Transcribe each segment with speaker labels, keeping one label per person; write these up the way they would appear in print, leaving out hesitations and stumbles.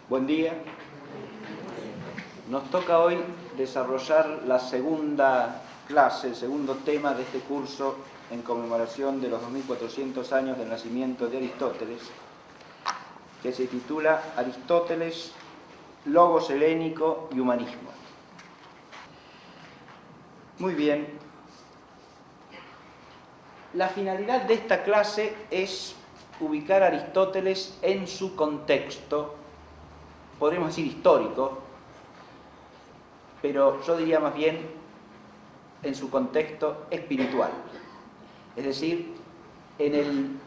Speaker 1: Buen día. Nos toca hoy desarrollar la segunda clase, el segundo tema de este curso en conmemoración de los 2400 años del nacimiento de Aristóteles, que se titula Aristóteles, Logos helénico y humanismo. Muy bien. La finalidad de esta clase es ubicar a Aristóteles en su contexto, podríamos decir histórico, pero yo diría más bien en su contexto espiritual, es decir, en el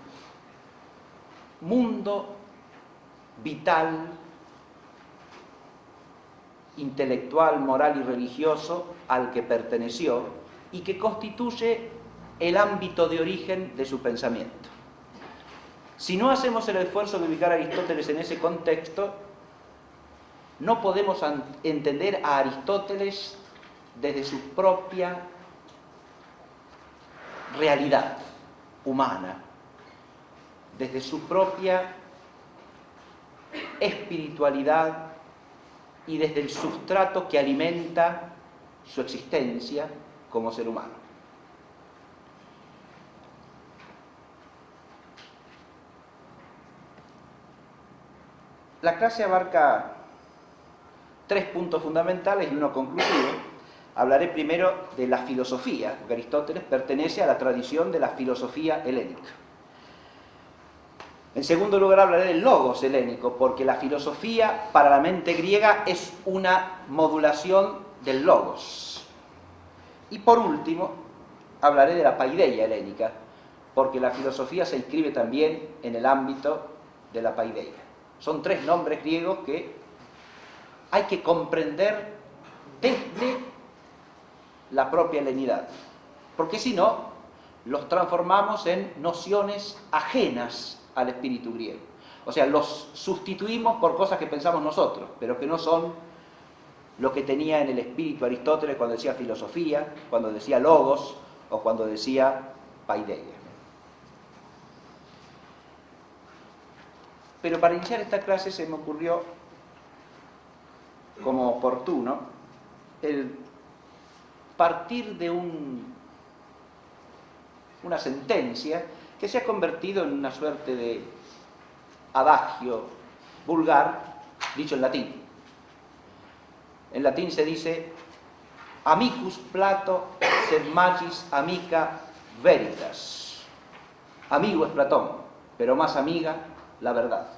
Speaker 1: mundo vital, intelectual, moral y religioso al que perteneció y que constituye el ámbito de origen de su pensamiento. Si no hacemos el esfuerzo de ubicar a Aristóteles en ese contexto, no podemos entender a Aristóteles desde su propia realidad humana, desde su propia espiritualidad y desde el sustrato que alimenta su existencia como ser humano. La clase abarca 3 puntos fundamentales y uno conclusivo. Hablaré primero de la filosofía, porque Aristóteles pertenece a la tradición de la filosofía helénica. En segundo lugar hablaré del logos helénico, porque la filosofía para la mente griega es una modulación del logos. Y por último hablaré de la paideia helénica, porque la filosofía se inscribe también en el ámbito de la paideia. Son 3 nombres griegos que hay que comprender desde la propia helenidad, porque si no, los transformamos en nociones ajenas al espíritu griego. O sea, los sustituimos por cosas que pensamos nosotros, pero que no son lo que tenía en el espíritu Aristóteles cuando decía filosofía, cuando decía logos o cuando decía paideia. Pero para iniciar esta clase se me ocurrió, como oportuno, el partir de una sentencia que se ha convertido en una suerte de adagio vulgar, dicho en latín. En latín se dice: amicus Plato sed magis amica veritas. Amigo es Platón, pero más amiga la verdad.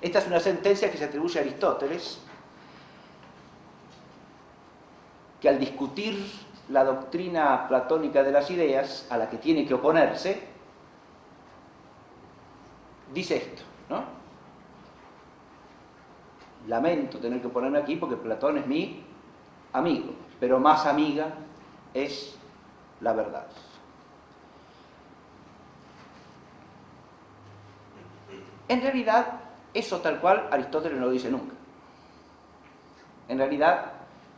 Speaker 1: Esta es una sentencia que se atribuye a Aristóteles, que al discutir la doctrina platónica de las ideas, a la que tiene que oponerse, dice esto, ¿no? Lamento tener que oponerme aquí porque Platón es mi amigo, pero más amiga es la verdad. En realidad, eso tal cual Aristóteles no lo dice nunca. En realidad,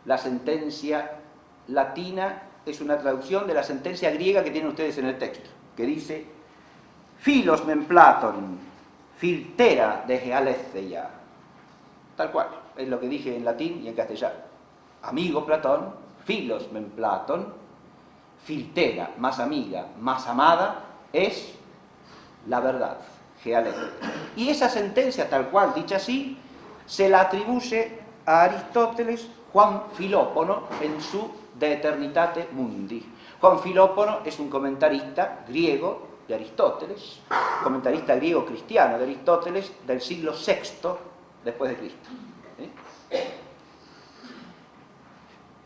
Speaker 1: la sentencia latina es una traducción de la sentencia griega que tienen ustedes en el texto, que dice: Philos men Platon, filtera de aletheia. Tal cual, es lo que dije en latín y en castellano. Amigo Platón, Philos men Platon, filtera, más amiga, más amada, es la verdad. Y esa sentencia, tal cual, dicha así, se la atribuye a Aristóteles Juan Filópono en su De Eternitate Mundi. Juan Filópono es un comentarista griego de Aristóteles, comentarista griego cristiano de Aristóteles del siglo VI después de Cristo.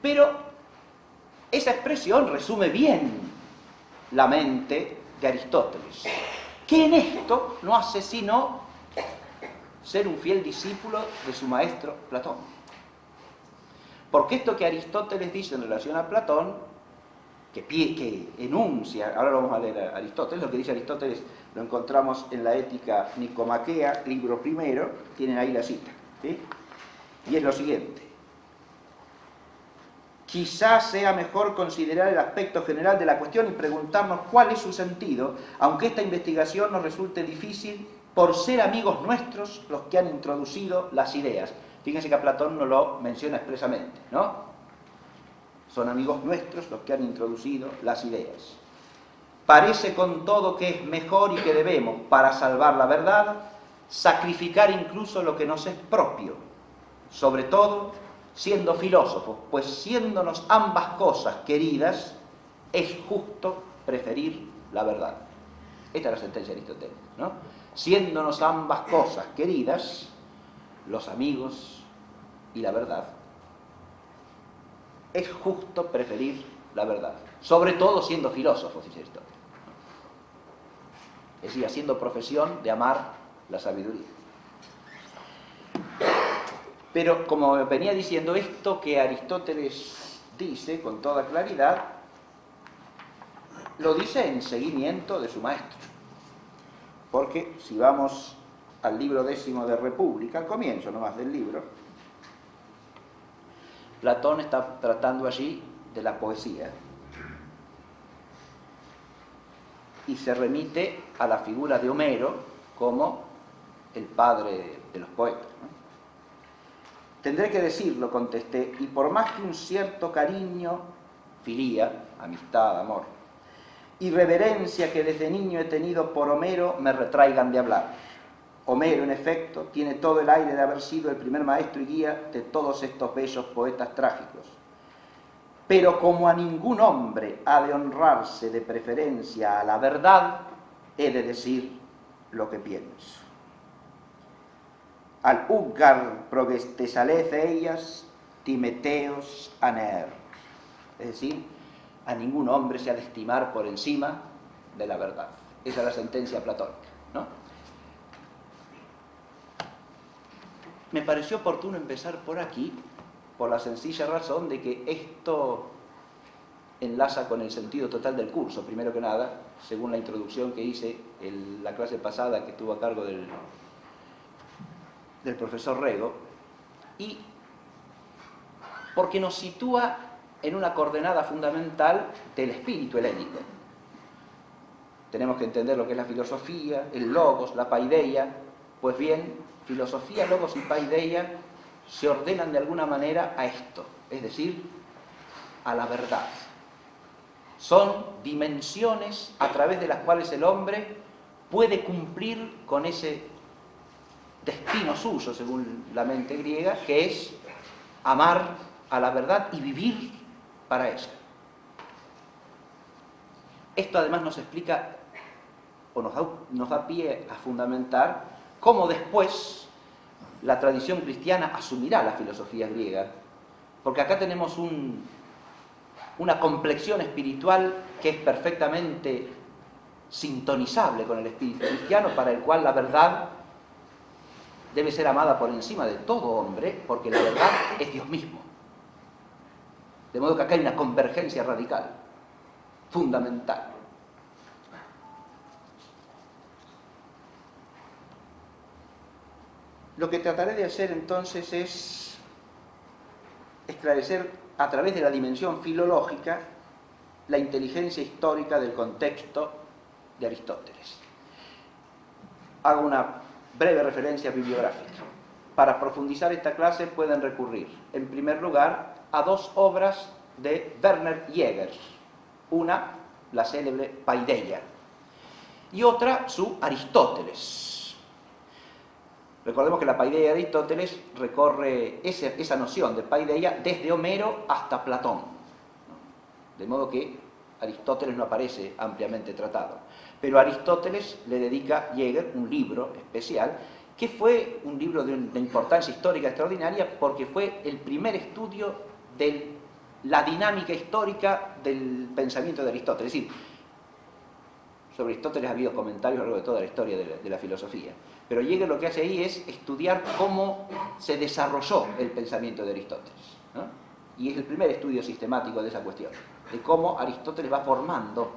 Speaker 1: Pero esa expresión resume bien la mente de Aristóteles, que en esto no hace sino ser un fiel discípulo de su maestro Platón. Porque esto que Aristóteles dice en relación a Platón, que enuncia, ahora lo vamos a leer a Aristóteles, lo que dice Aristóteles lo encontramos en la Ética Nicomaquea, libro primero, tienen ahí la cita, ¿sí? Y es lo siguiente: quizás sea mejor considerar el aspecto general de la cuestión y preguntarnos cuál es su sentido, aunque esta investigación nos resulte difícil por ser amigos nuestros los que han introducido las ideas. Fíjense que a Platón no lo menciona expresamente, ¿no? Son amigos nuestros los que han introducido las ideas. Parece con todo que es mejor y que debemos, para salvar la verdad, sacrificar incluso lo que nos es propio, sobre todo siendo filósofos, pues siéndonos ambas cosas queridas, es justo preferir la verdad. Esta es la sentencia de Aristóteles, ¿no? Siéndonos ambas cosas queridas, los amigos y la verdad, es justo preferir la verdad, sobre todo siendo filósofos, dice Aristóteles. Es decir, haciendo profesión de amar la sabiduría. Pero, como venía diciendo, esto que Aristóteles dice con toda claridad, lo dice en seguimiento de su maestro. Porque si vamos al libro 10 de República, al comienzo nomás del libro, Platón está tratando allí de la poesía y se remite a la figura de Homero como el padre de los poetas, ¿no? Tendré que decirlo, contesté, y por más que un cierto cariño, filía, amistad, amor, y reverencia que desde niño he tenido por Homero me retraigan de hablar. Homero, en efecto, tiene todo el aire de haber sido el primer maestro y guía de todos estos bellos poetas trágicos. Pero como a ningún hombre ha de honrarse de preferencia a la verdad, he de decir lo que pienso. Al Udgar progestesales ellas, timeteos aner. Es decir, a ningún hombre se ha de estimar por encima de la verdad. Esa es la sentencia platónica, ¿no? Me pareció oportuno empezar por aquí, por la sencilla razón de que esto enlaza con el sentido total del curso, primero que nada, según la introducción que hice en la clase pasada que estuvo a cargo del profesor Rego, y porque nos sitúa en una coordenada fundamental del espíritu helénico. Tenemos que entender lo que es la filosofía, el logos, la paideia. Pues bien, filosofía, logos y paideia se ordenan de alguna manera a esto, es decir, a la verdad. Son dimensiones a través de las cuales el hombre puede cumplir con ese destino suyo, según la mente griega, que es amar a la verdad y vivir para ella. Esto además nos explica, o nos da pie a fundamentar, cómo después la tradición cristiana asumirá la filosofía griega, porque acá tenemos una complexión espiritual que es perfectamente sintonizable con el espíritu cristiano, para el cual la verdad debe ser amada por encima de todo hombre, porque la verdad es Dios mismo. De modo que acá hay una convergencia radical, fundamental. Lo que trataré de hacer entonces es esclarecer a través de la dimensión filológica la inteligencia histórica del contexto de Aristóteles. Hago una breve referencia bibliográfica. Para profundizar esta clase pueden recurrir, en primer lugar, a dos obras de Werner Jäger. Una, la célebre Paideia, y otra, su Aristóteles. Recordemos que la Paideia de Aristóteles recorre esa noción de Paideia desde Homero hasta Platón, ¿no? De modo que Aristóteles no aparece ampliamente tratado. Pero a Aristóteles le dedica Jäger un libro especial, que fue un libro de una importancia histórica extraordinaria, porque fue el primer estudio de la dinámica histórica del pensamiento de Aristóteles. Es decir, sobre Aristóteles ha habido comentarios a lo largo de toda la historia de la filosofía, pero Jäger lo que hace ahí es estudiar cómo se desarrolló el pensamiento de Aristóteles, ¿no? Y es el primer estudio sistemático de esa cuestión, de cómo Aristóteles va formando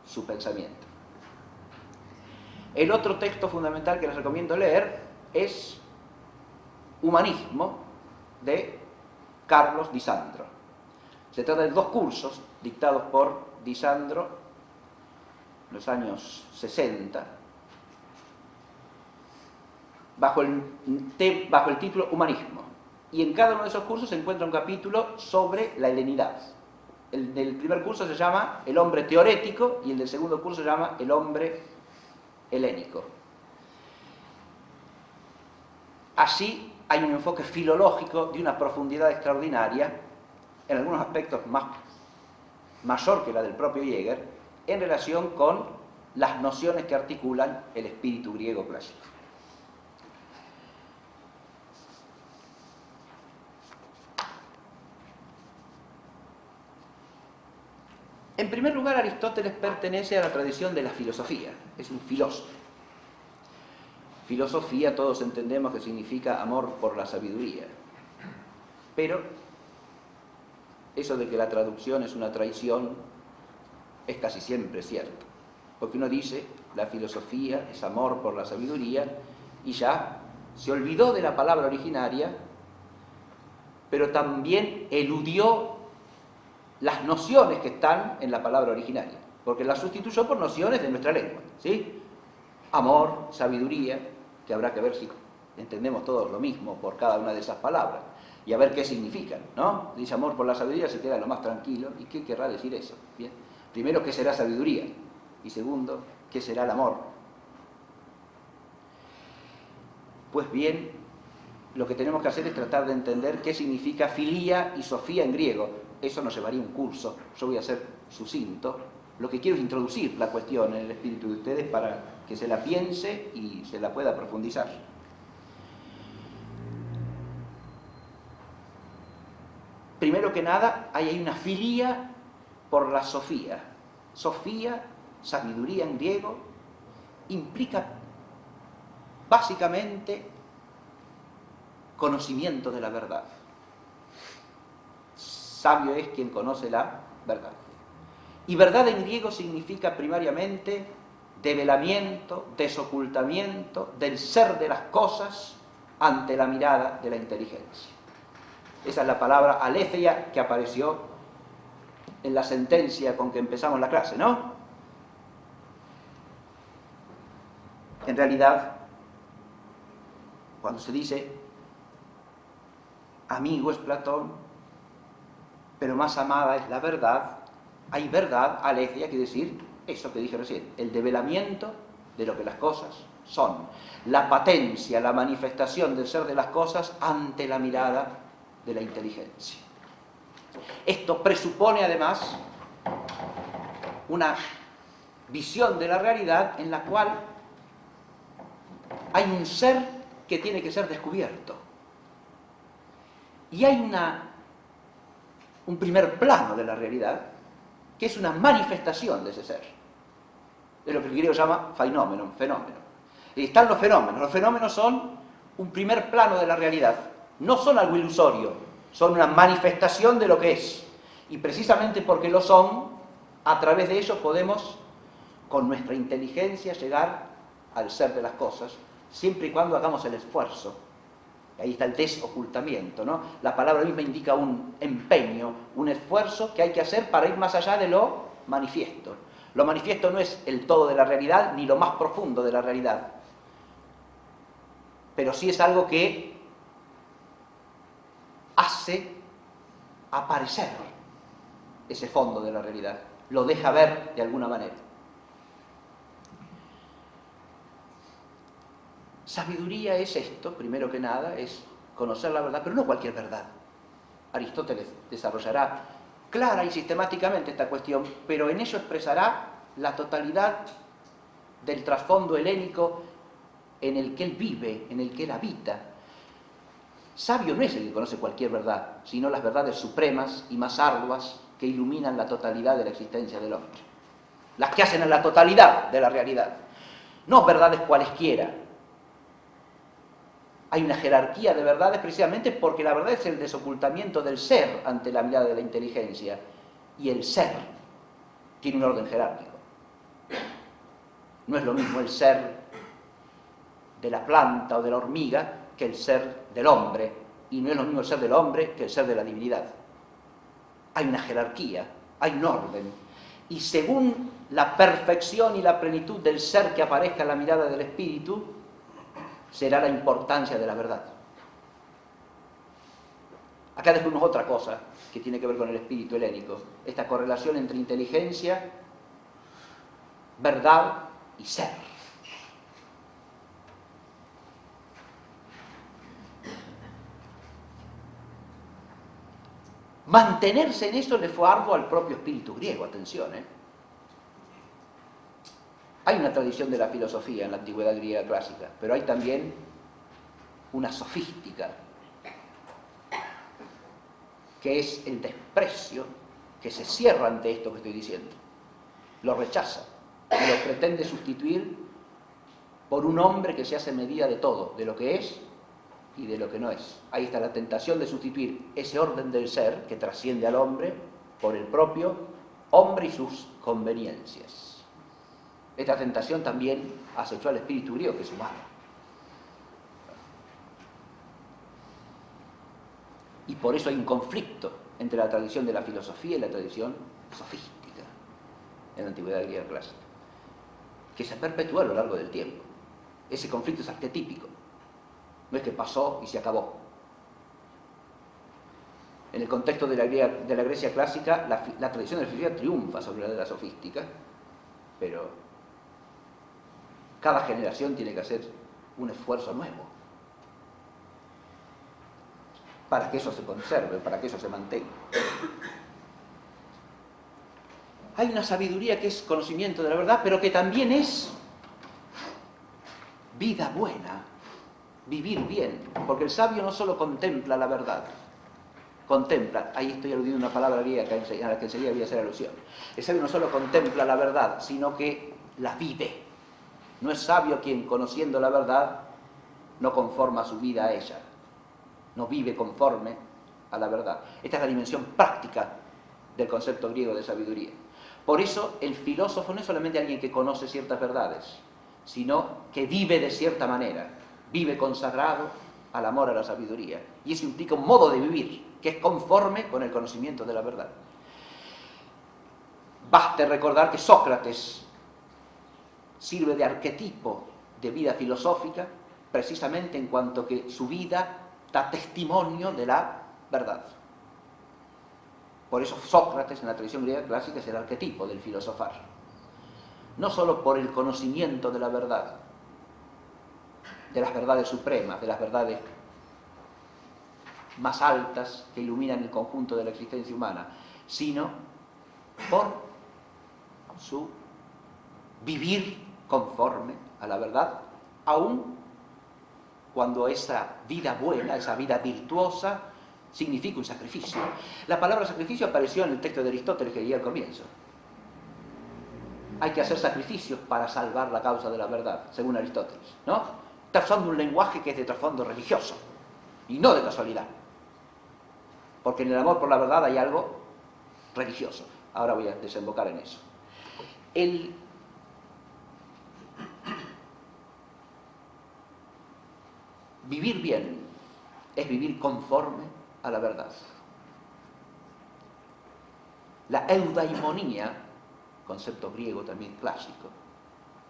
Speaker 1: su pensamiento. El otro texto fundamental que les recomiendo leer es Humanismo, de Carlos Di Sandro. Se trata de dos cursos dictados por Di Sandro en los años 60, bajo el título Humanismo. Y en cada uno de esos cursos se encuentra un capítulo sobre la helenidad. El del primer curso se llama El hombre teorético y el del segundo curso se llama El hombre helénico. Así hay un enfoque filológico de una profundidad extraordinaria, en algunos aspectos mayor que la del propio Jäger, en relación con las nociones que articulan el espíritu griego clásico. En primer lugar, Aristóteles pertenece a la tradición de la filosofía, es un filósofo. Filosofía todos entendemos que significa amor por la sabiduría, pero eso de que la traducción es una traición es casi siempre cierto, porque uno dice la filosofía es amor por la sabiduría y ya se olvidó de la palabra originaria, pero también eludió las nociones que están en la palabra originaria, porque las sustituyó por nociones de nuestra lengua, ¿sí? Amor, sabiduría, que habrá que ver si entendemos todos lo mismo por cada una de esas palabras, y a ver qué significan, ¿no? Dice amor por la sabiduría, se queda lo más tranquilo, ¿y qué querrá decir eso? Bien. Primero, ¿qué será sabiduría? Y segundo, ¿qué será el amor? Pues bien, lo que tenemos que hacer es tratar de entender qué significa filía y sofía en griego. Eso nos llevaría un curso, yo voy a ser sucinto. Lo que quiero es introducir la cuestión en el espíritu de ustedes para que se la piense y se la pueda profundizar. Primero que nada, hay una filía por la sofía. Sofía, sabiduría en griego, implica básicamente conocimiento de la verdad. Sabio es quien conoce la verdad. Y verdad en griego significa primariamente develamiento, desocultamiento del ser de las cosas ante la mirada de la inteligencia. Esa es la palabra aletheia que apareció en la sentencia con que empezamos la clase, ¿no? En realidad, cuando se dice amigo es Platón, pero más amada es la verdad, hay verdad, aletheia, quiere decir eso que dije recién, el develamiento de lo que las cosas son, la patencia, la manifestación del ser de las cosas ante la mirada de la inteligencia. Esto presupone además una visión de la realidad en la cual hay un ser que tiene que ser descubierto. Y hay un primer plano de la realidad que es una manifestación de ese ser. Es lo que el griego llama fenómeno. Y están los fenómenos son un primer plano de la realidad. No son algo ilusorio, son una manifestación de lo que es. Y precisamente porque lo son, a través de ellos podemos, con nuestra inteligencia, llegar al ser de las cosas, siempre y cuando hagamos el esfuerzo. Ahí está el desocultamiento, ¿no? La palabra misma indica un empeño, un esfuerzo que hay que hacer para ir más allá de lo manifiesto. Lo manifiesto no es el todo de la realidad, ni lo más profundo de la realidad. Pero sí es algo que hace aparecer ese fondo de la realidad. Lo deja ver de alguna manera. Sabiduría es esto, primero que nada, es conocer la verdad, pero no cualquier verdad. Aristóteles desarrollará clara y sistemáticamente esta cuestión, pero en ello expresará la totalidad del trasfondo helénico en el que él vive, en el que él habita. Sabio no es el que conoce cualquier verdad, sino las verdades supremas y más arduas que iluminan la totalidad de la existencia del hombre. Las que hacen a la totalidad de la realidad. No verdades cualesquiera. Hay una jerarquía de verdades precisamente porque la verdad es el desocultamiento del ser ante la mirada de la inteligencia. Y el ser tiene un orden jerárquico. No es lo mismo el ser de la planta o de la hormiga que el ser del hombre. Y no es lo mismo el ser del hombre que el ser de la divinidad. Hay una jerarquía, hay un orden. Y según la perfección y la plenitud del ser que aparezca en la mirada del espíritu, será la importancia de la verdad. Acá descubrimos otra cosa que tiene que ver con el espíritu helénico, esta correlación entre inteligencia, verdad y ser. Mantenerse en eso le fue arduo al propio espíritu griego, atención, ¿eh? Hay una tradición de la filosofía en la antigüedad griega clásica, pero hay también una sofística, que es el desprecio, que se cierra ante esto que estoy diciendo, lo rechaza y lo pretende sustituir por un hombre que se hace medida de todo, de lo que es y de lo que no es. Ahí está la tentación de sustituir ese orden del ser que trasciende al hombre por el propio hombre y sus conveniencias. Esta tentación también acechó al espíritu griego, que es humano. Y por eso hay un conflicto entre la tradición de la filosofía y la tradición sofística en la antigüedad griega clásica, que se perpetúa a lo largo del tiempo. Ese conflicto es arquetípico, no es que pasó y se acabó. En el contexto de la Grecia clásica, la tradición de la filosofía triunfa sobre la de la sofística, pero cada generación tiene que hacer un esfuerzo nuevo para que eso se conserve, para que eso se mantenga. Hay una sabiduría que es conocimiento de la verdad, pero que también es vida buena, vivir bien, porque el sabio no solo contempla la verdad, contempla, ahí estoy aludiendo a una palabra griega a la que enseguida voy a hacer alusión. El sabio no solo contempla la verdad, sino que la vive. No es sabio quien, conociendo la verdad, no conforma su vida a ella, no vive conforme a la verdad. Esta es la dimensión práctica del concepto griego de sabiduría. Por eso el filósofo no es solamente alguien que conoce ciertas verdades, sino que vive de cierta manera, vive consagrado al amor a la sabiduría. Y eso implica un modo de vivir que es conforme con el conocimiento de la verdad. Baste recordar que Sócrates sirve de arquetipo de vida filosófica precisamente en cuanto que su vida da testimonio de la verdad. Por eso Sócrates en la tradición griega clásica es el arquetipo del filosofar. No solo por el conocimiento de la verdad, de las verdades supremas, de las verdades más altas que iluminan el conjunto de la existencia humana, sino por su vivir conforme a la verdad, aún cuando esa vida buena, esa vida virtuosa, significa un sacrificio. La palabra sacrificio apareció en el texto de Aristóteles que leí al comienzo. Hay que hacer sacrificios para salvar la causa de la verdad, según Aristóteles, ¿no? Está usando un lenguaje que es de trasfondo religioso, y no de casualidad. Porque en el amor por la verdad hay algo religioso. Ahora voy a desembocar en eso. Vivir bien es vivir conforme a la verdad. La eudaimonía, concepto griego también clásico,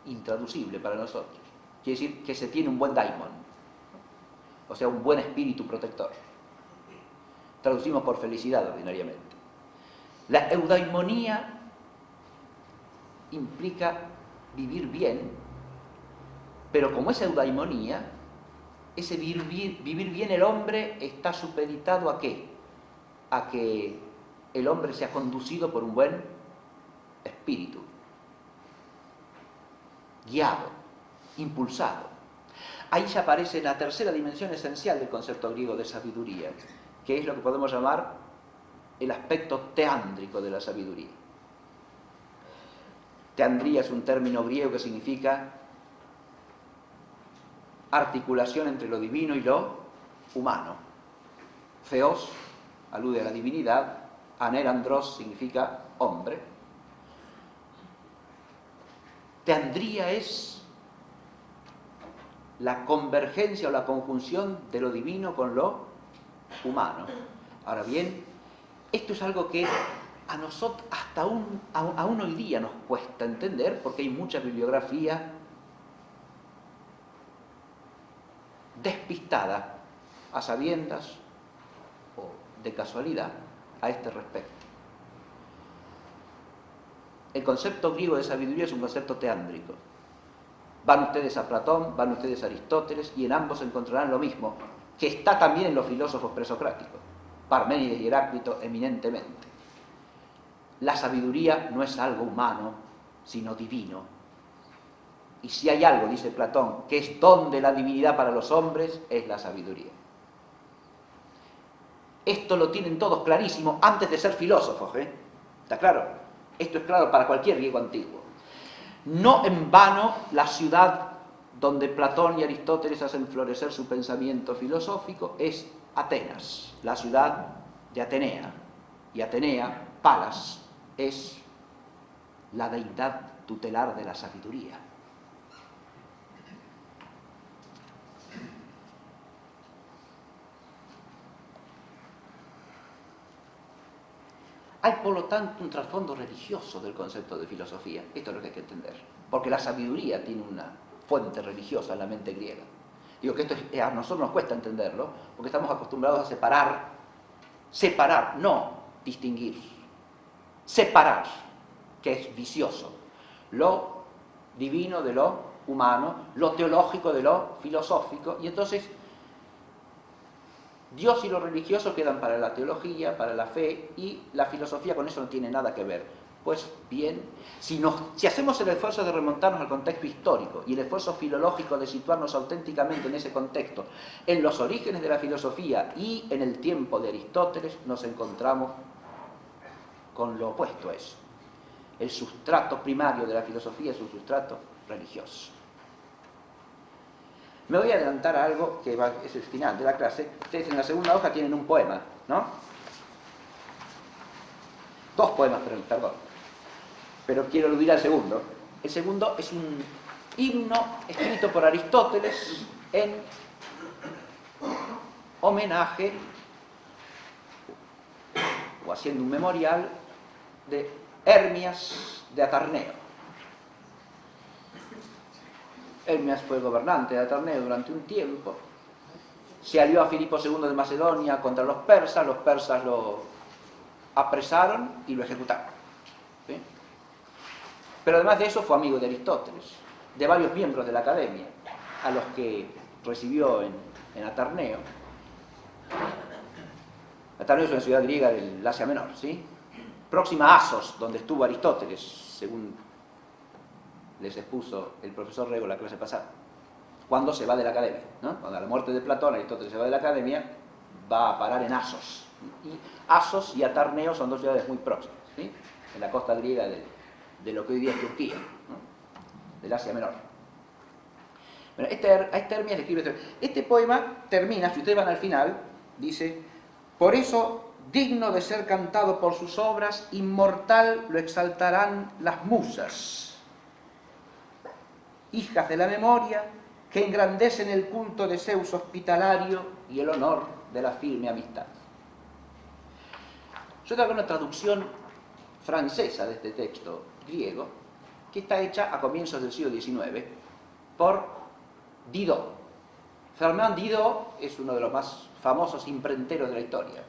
Speaker 1: intraducible para nosotros, quiere decir que se tiene un buen daimon, o sea, un buen espíritu protector. Traducimos por felicidad ordinariamente. La eudaimonía implica vivir bien, pero como es eudaimonía, ese vivir bien el hombre está supeditado ¿a qué? A que el hombre sea conducido por un buen espíritu, guiado, impulsado. Ahí ya aparece la tercera dimensión esencial del concepto griego de sabiduría, que es lo que podemos llamar el aspecto teándrico de la sabiduría. Teandría es un término griego que significa articulación entre lo divino y lo humano. Theos alude a la divinidad, anerandros significa hombre. Teandría es la convergencia o la conjunción de lo divino con lo humano. Ahora bien, esto es algo que a nosotros hasta aún hoy día nos cuesta entender, porque hay mucha bibliografía despistada, a sabiendas o de casualidad, a este respecto. El concepto griego de sabiduría es un concepto teándrico. Van ustedes a Platón, van ustedes a Aristóteles, y en ambos encontrarán lo mismo, que está también en los filósofos presocráticos, Parménides y Heráclito eminentemente. La sabiduría no es algo humano, sino divino. Y si hay algo, dice Platón, que es don de la divinidad para los hombres, es la sabiduría. Esto lo tienen todos clarísimo antes de ser filósofos, ¿eh? ¿Está claro? Esto es claro para cualquier griego antiguo. No en vano la ciudad donde Platón y Aristóteles hacen florecer su pensamiento filosófico es Atenas, la ciudad de Atenea. Y Atenea, Palas, es la deidad tutelar de la sabiduría. Hay, por lo tanto, un trasfondo religioso del concepto de filosofía. Esto es lo que hay que entender. Porque la sabiduría tiene una fuente religiosa en la mente griega. Digo que esto a nosotros nos cuesta entenderlo, porque estamos acostumbrados a separar, no distinguir. Separar, que es vicioso. Lo divino de lo humano, lo teológico de lo filosófico, y entonces Dios y lo religioso quedan para la teología, para la fe, y la filosofía con eso no tiene nada que ver. Pues bien, si hacemos el esfuerzo de remontarnos al contexto histórico y el esfuerzo filológico de situarnos auténticamente en ese contexto, en los orígenes de la filosofía y en el tiempo de Aristóteles, nos encontramos con lo opuesto a eso. El sustrato primario de la filosofía es un sustrato religioso. Me voy a adelantar a algo que es el final de la clase. Ustedes en la segunda hoja tienen un poema, ¿no? Dos poemas, perdón. Pero quiero aludir al segundo. El segundo es un himno escrito por Aristóteles en homenaje o haciendo un memorial de Hermias de Atarneo. Hermias fue gobernante de Atarneo durante un tiempo. Se alió a Filipo II de Macedonia contra los persas lo apresaron y lo ejecutaron. ¿Sí? Pero además de eso fue amigo de Aristóteles, de varios miembros de la academia, a los que recibió en Atarneo. Atarneo es una ciudad griega del Asia Menor, ¿sí? Próxima a Asos, donde estuvo Aristóteles, según les expuso el profesor Rego la clase pasada, cuando se va de la academia, ¿no? Cuando a la muerte de Platón, Aristóteles se va de la academia, va a parar en Asos. Y Asos y Atarneo son dos ciudades muy próximas, ¿sí? En la costa griega de lo que hoy día es Turquía, ¿no? Del Asia Menor. Bueno, a este Hermias le escribe este poema termina, si ustedes van al final, dice: por eso, digno de ser cantado por sus obras, inmortal lo exaltarán las musas, hijas de la memoria, que engrandecen el culto de Zeus hospitalario y el honor de la firme amistad. Yo traigo una traducción francesa de este texto griego, que está hecha a comienzos del siglo XIX por Didot. Fernand Didot es uno de los más famosos imprenteros de la historia.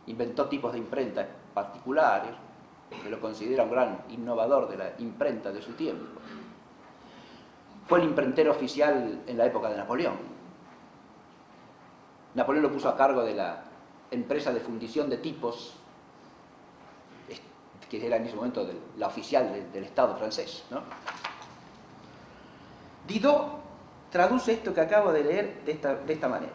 Speaker 1: Inventó tipos de imprenta particulares, se lo considera un gran innovador de la imprenta de su tiempo. Fue el imprentero oficial en la época de Napoleón. Napoleón lo puso a cargo de la empresa de fundición de tipos, que era en ese momento la oficial del Estado francés, ¿no? Didot traduce esto que acabo de leer de esta manera.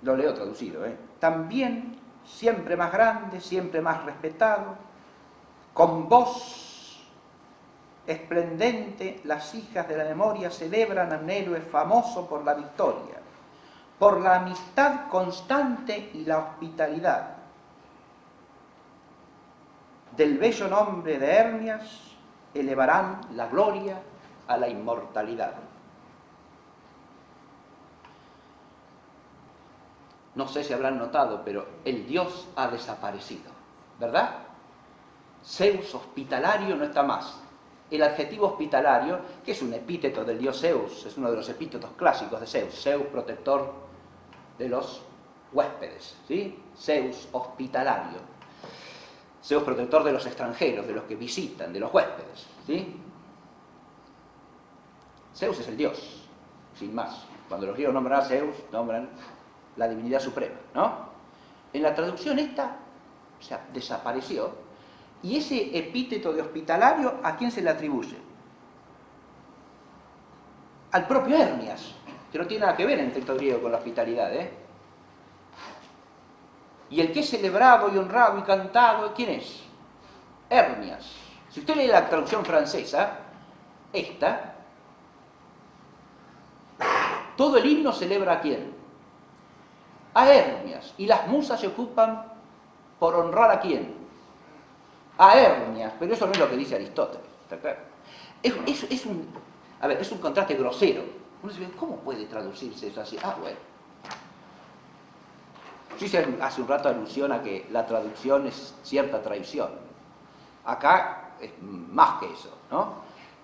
Speaker 1: Lo leo traducido, ¿eh? También, siempre más grande, siempre más respetado, con voz esplendente, las hijas de la memoria celebran a un héroe famoso por la victoria, por la amistad constante y la hospitalidad. Del bello nombre de Hermias elevarán la gloria a la inmortalidad. no sé si habrán notado, pero el dios ha desaparecido, ¿verdad? Zeus hospitalario no está más. El adjetivo hospitalario, que es un epíteto del dios Zeus, es uno de los epítetos clásicos de Zeus, Zeus protector de los huéspedes, ¿sí? Zeus hospitalario, Zeus protector de los extranjeros, de los que visitan, de los huéspedes, ¿sí? Zeus es el dios, sin más. Cuando los griegos nombran a Zeus, nombran la divinidad suprema, ¿no? En la traducción esta, o sea, desapareció. Y ese epíteto de hospitalario, ¿a quién se le atribuye? Al propio Hermias, que no tiene nada que ver en el texto griego con la hospitalidad, ¿eh? Y el que es celebrado y honrado y cantado, ¿quién es? Hermias. Si usted lee la traducción francesa, esta, todo el himno celebra ¿a quién? A Hermias. Y las musas se ocupan por honrar ¿a quién? A Hermias, pero eso no es lo que dice Aristóteles, ¿está claro? Es un contraste grosero. Uno dice, ¿cómo puede traducirse eso así? Ah, bueno. Sí se hace un rato alusión a que la traducción es cierta traición. Acá es más que eso, ¿no?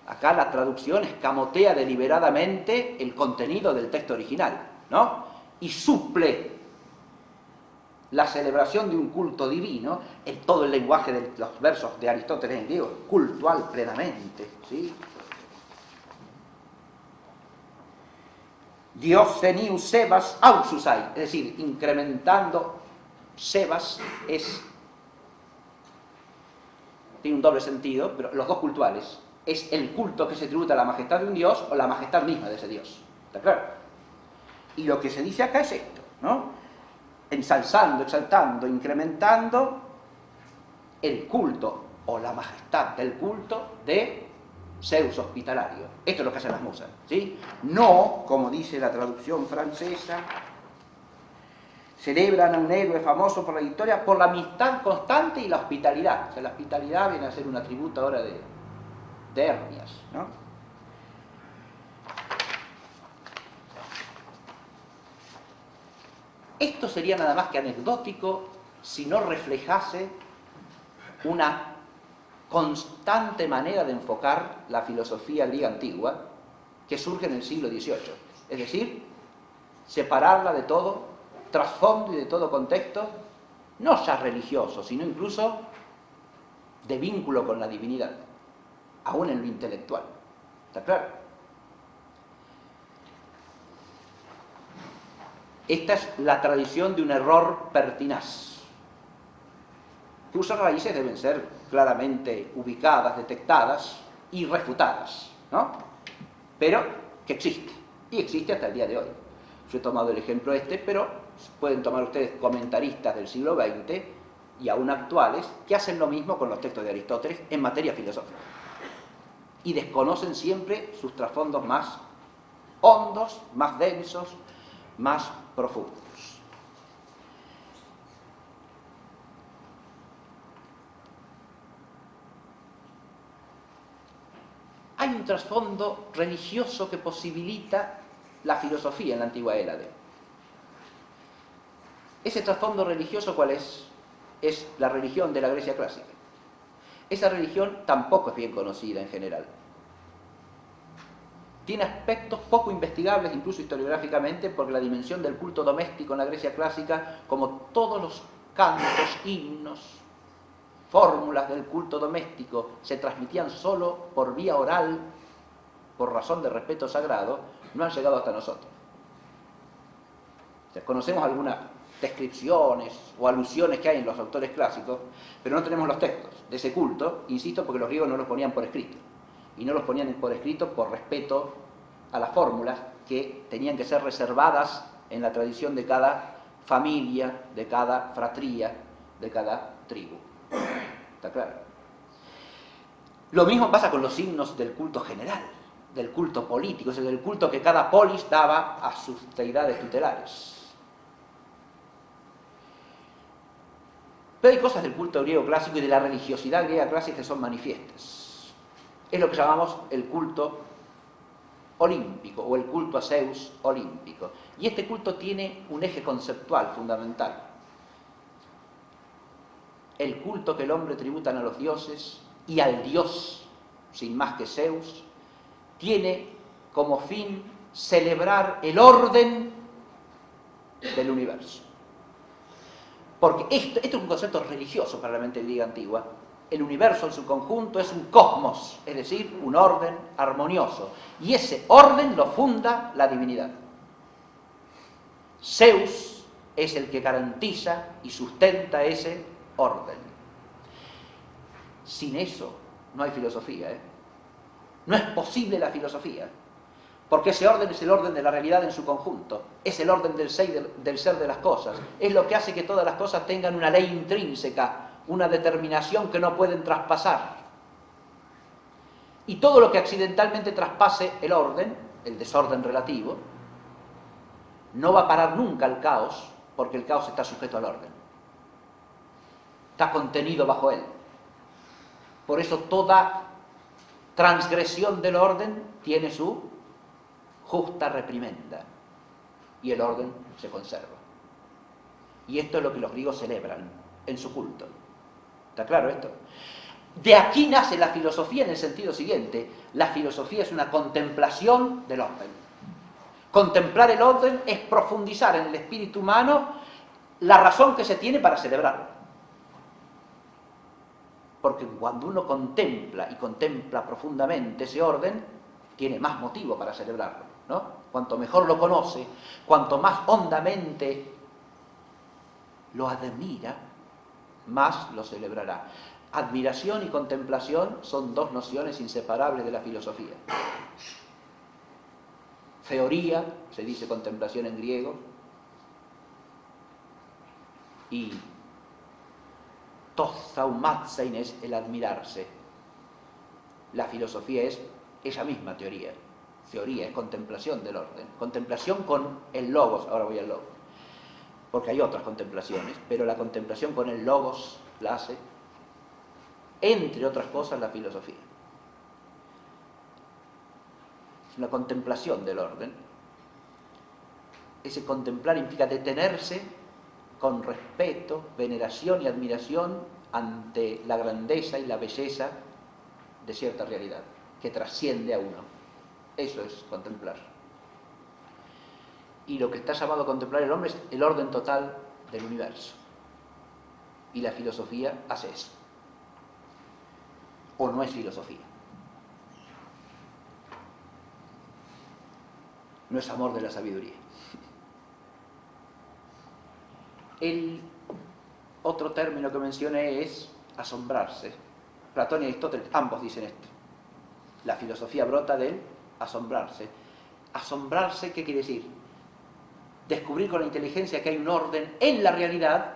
Speaker 1: Acá la traducción escamotea deliberadamente el contenido del texto original, ¿no? Y suple la celebración de un culto divino, en todo el lenguaje de los versos de Aristóteles en griego, cultual plenamente, ¿sí? Dios tenius sebas aususai, es decir, incrementando sebas tiene un doble sentido, pero los dos cultuales, es el culto que se tributa a la majestad de un dios o la majestad misma de ese dios, ¿está claro? Y lo que se dice acá es esto, ¿no? Ensalzando, exaltando, incrementando el culto o la majestad del culto de Zeus hospitalario. Esto es lo que hacen las musas, ¿sí? No, como dice la traducción francesa, celebran a un héroe famoso por la victoria, por la amistad constante y la hospitalidad. O sea, la hospitalidad viene a ser un atributo ahora de Hermias, ¿no? Esto sería nada más que anecdótico si no reflejase una constante manera de enfocar la filosofía griega antigua que surge en el siglo XVIII. Es decir, separarla de todo trasfondo y de todo contexto, no ya religioso, sino incluso de vínculo con la divinidad, aún en lo intelectual. ¿Está claro? Esta es la tradición de un error pertinaz, cuyas raíces deben ser claramente ubicadas, detectadas y refutadas, ¿no? Pero que existe, y existe hasta el día de hoy. Yo he tomado el ejemplo pero pueden tomar ustedes comentaristas del siglo XX y aún actuales que hacen lo mismo con los textos de Aristóteles en materia filosófica. Y desconocen siempre sus trasfondos más hondos, más densos, más profundos. Hay un trasfondo religioso que posibilita la filosofía en la antigua Hélade. ¿Ese trasfondo religioso cuál es? Es la religión de la Grecia clásica. Esa religión tampoco es bien conocida en general. Tiene aspectos poco investigables, incluso historiográficamente, porque la dimensión del culto doméstico en la Grecia clásica, como todos los cantos, himnos, fórmulas del culto doméstico, se transmitían solo por vía oral, por razón de respeto sagrado, no han llegado hasta nosotros. O sea, conocemos algunas descripciones o alusiones que hay en los autores clásicos, pero no tenemos los textos de ese culto, insisto, porque los griegos no los ponían por escrito. Y no los ponían por escrito por respeto a las fórmulas que tenían que ser reservadas en la tradición de cada familia, de cada fratría, de cada tribu. ¿Está claro? Lo mismo pasa con los signos del culto general, del culto político, es decir, del culto que cada polis daba a sus deidades tutelares. Pero hay cosas del culto griego clásico y de la religiosidad griega clásica que son manifiestas. Es lo que llamamos el culto olímpico, o el culto a Zeus olímpico. Y este culto tiene un eje conceptual fundamental. El culto que el hombre tributan a los dioses y al dios, sin más que Zeus, tiene como fin celebrar el orden del universo. Porque esto es un concepto religioso para la mente griega antigua. El universo en su conjunto es un cosmos, es decir, un orden armonioso. Y ese orden lo funda la divinidad. Zeus es el que garantiza y sustenta ese orden. Sin eso no hay filosofía, No es posible la filosofía, porque ese orden es el orden de la realidad en su conjunto, es el orden del ser de las cosas, es lo que hace que todas las cosas tengan una ley intrínseca, una determinación que no pueden traspasar. Y todo lo que accidentalmente traspase el orden, el desorden relativo, no va a parar nunca al caos, porque el caos está sujeto al orden. Está contenido bajo él. Por eso toda transgresión del orden tiene su justa reprimenda. Y el orden se conserva. Y esto es lo que los griegos celebran en su culto. ¿Está claro esto? De aquí nace la filosofía en el sentido siguiente. La filosofía es una contemplación del orden. Contemplar el orden es profundizar en el espíritu humano la razón que se tiene para celebrarlo. Porque cuando uno contempla y contempla profundamente ese orden, tiene más motivo para celebrarlo, ¿no? Cuanto mejor lo conoce, cuanto más hondamente lo admira, más lo celebrará. Admiración y contemplación son dos nociones inseparables de la filosofía. Theoría, se dice contemplación en griego, y tothaumatzein es el admirarse. La filosofía es ella misma teoría. Teoría es contemplación del orden. Contemplación con el logos, ahora voy al logos, porque hay otras contemplaciones, pero la contemplación con el logos la hace, entre otras cosas, la filosofía. Es una contemplación del orden. Ese contemplar implica detenerse con respeto, veneración y admiración ante la grandeza y la belleza de cierta realidad, que trasciende a uno. Eso es contemplar. Y lo que está llamado a contemplar el hombre es el orden total del universo. Y la filosofía hace eso. O no es filosofía. No es amor de la sabiduría. El otro término que mencioné es asombrarse. Platón y Aristóteles, ambos dicen esto. La filosofía brota del asombrarse. Asombrarse, ¿qué quiere decir? Descubrir con la inteligencia que hay un orden en la realidad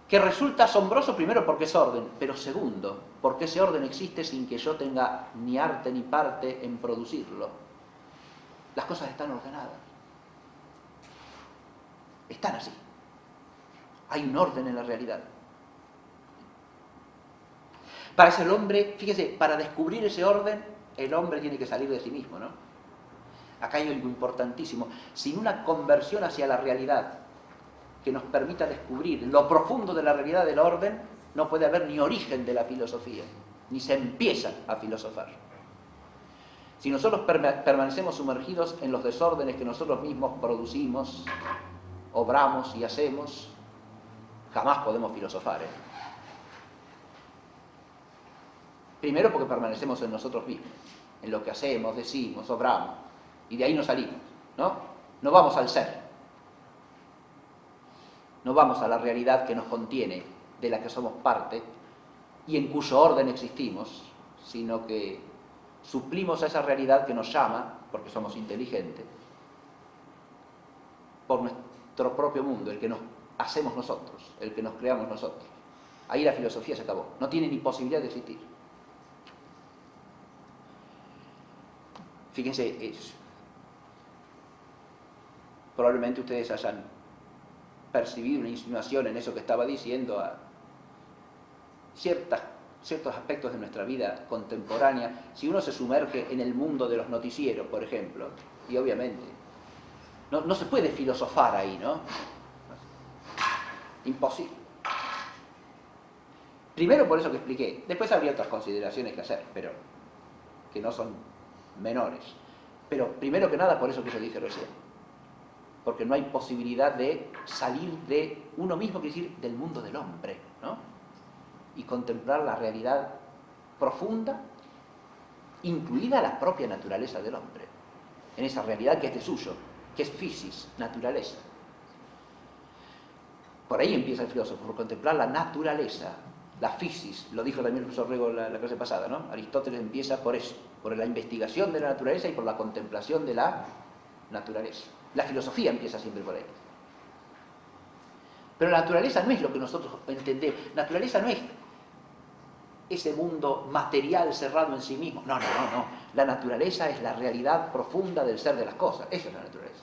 Speaker 1: que resulta asombroso primero porque es orden, pero segundo, porque ese orden existe sin que yo tenga ni arte ni parte en producirlo. Las cosas están ordenadas. Están así. Hay un orden en la realidad. Para eso el hombre, fíjese, para descubrir ese orden, el hombre tiene que salir de sí mismo, ¿no? Acá hay algo importantísimo. Sin una conversión hacia la realidad que nos permita descubrir lo profundo de la realidad del orden, no puede haber ni origen de la filosofía, ni se empieza a filosofar. Si nosotros permanecemos sumergidos en los desórdenes que nosotros mismos producimos, obramos y hacemos, jamás podemos filosofar, Primero porque permanecemos en nosotros mismos, en lo que hacemos, decimos, obramos, y de ahí no salimos, ¿no? No vamos al ser, no vamos a la realidad que nos contiene, de la que somos parte, y en cuyo orden existimos, sino que suplimos a esa realidad que nos llama, porque somos inteligentes, por nuestro propio mundo, el que nos hacemos nosotros, el que nos creamos nosotros. Ahí la filosofía se acabó, no tiene ni posibilidad de existir. Fíjense, probablemente ustedes hayan percibido una insinuación en eso que estaba diciendo a ciertas ciertos aspectos de nuestra vida contemporánea, si uno se sumerge en el mundo de los noticieros, por ejemplo, y obviamente, no se puede filosofar ahí, ¿no? Imposible. Primero por eso que expliqué, después habría otras consideraciones que hacer, pero que no son menores. Pero primero que nada por eso que yo dije recién, porque no hay posibilidad de salir de uno mismo, quiere decir, del mundo del hombre, ¿no? Y contemplar la realidad profunda, incluida la propia naturaleza del hombre, en esa realidad que es de suyo, que es physis, naturaleza. Por ahí empieza el filósofo, por contemplar la naturaleza, la physis, lo dijo también el profesor Rego la clase pasada, ¿no? Aristóteles empieza por eso, por la investigación de la naturaleza y por la contemplación de la naturaleza. La filosofía empieza siempre por ahí. Pero la naturaleza no es lo que nosotros entendemos. Naturaleza no es ese mundo material cerrado en sí mismo. No. La naturaleza es la realidad profunda del ser de las cosas. Eso es la naturaleza.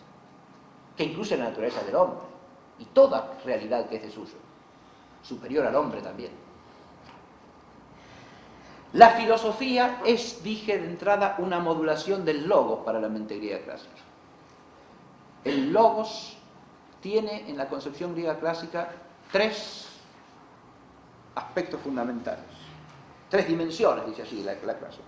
Speaker 1: Que incluye la naturaleza del hombre. Y toda realidad que es de suyo. Superior al hombre también. La filosofía es, dije de entrada, una modulación del logos para la mente griega clásica. El logos tiene en la concepción griega clásica 3 aspectos fundamentales, 3 dimensiones, dice así la clase.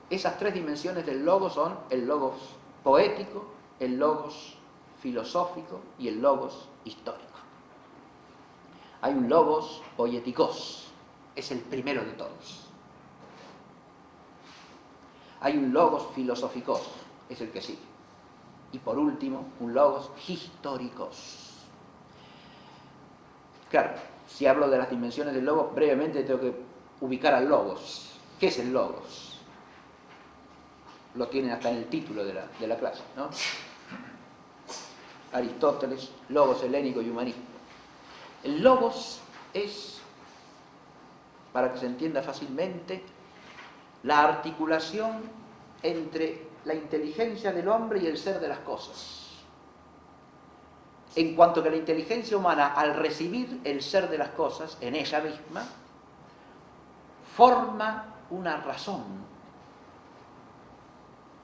Speaker 1: Esas 3 dimensiones del logos son el logos poético, el logos filosófico y el logos histórico. Hay un logos poietikos, es el primero de todos. Hay un logos filosóficos, es el que sigue. Y por último, un logos históricos. Claro, si hablo de las dimensiones del logos, brevemente tengo que ubicar al logos. ¿Qué es el logos? Lo tienen hasta en el título de la clase, ¿no? Aristóteles, logos helénico y humanismo. El logos es, para que se entienda fácilmente, la articulación entre la inteligencia del hombre y el ser de las cosas. En cuanto que la inteligencia humana, al recibir el ser de las cosas en ella misma, forma una razón,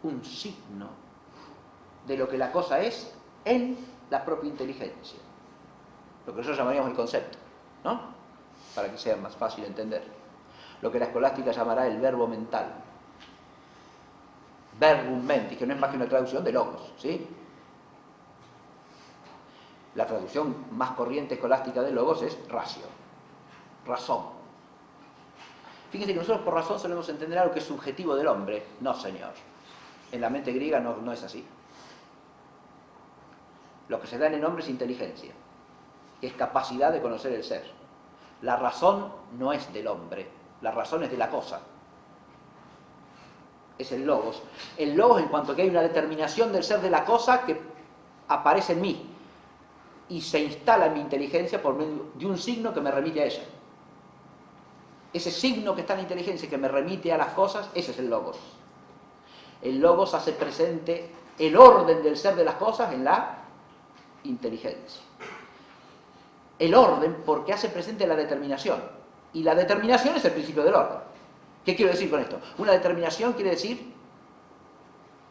Speaker 1: un signo de lo que la cosa es en la propia inteligencia. Lo que nosotros llamaríamos el concepto, ¿no? Para que sea más fácil entender. Lo que la escolástica llamará el verbo mental. Verbum mentis, que no es más que una traducción de logos, ¿sí? La traducción más corriente escolástica de logos es ratio, razón. Fíjense que nosotros por razón solemos entender algo que es subjetivo del hombre. No, señor. En la mente griega no es así. Lo que se da en el hombre es inteligencia, es capacidad de conocer el ser. La razón no es del hombre, la razón es de la cosa. Es el logos. El logos en cuanto que hay una determinación del ser de la cosa que aparece en mí y se instala en mi inteligencia por medio de un signo que me remite a ella. Ese signo que está en la inteligencia que me remite a las cosas, ese es el logos. El logos hace presente el orden del ser de las cosas en la inteligencia. El orden porque hace presente la determinación. Y la determinación es el principio del orden. ¿Qué quiero decir con esto? Una determinación quiere decir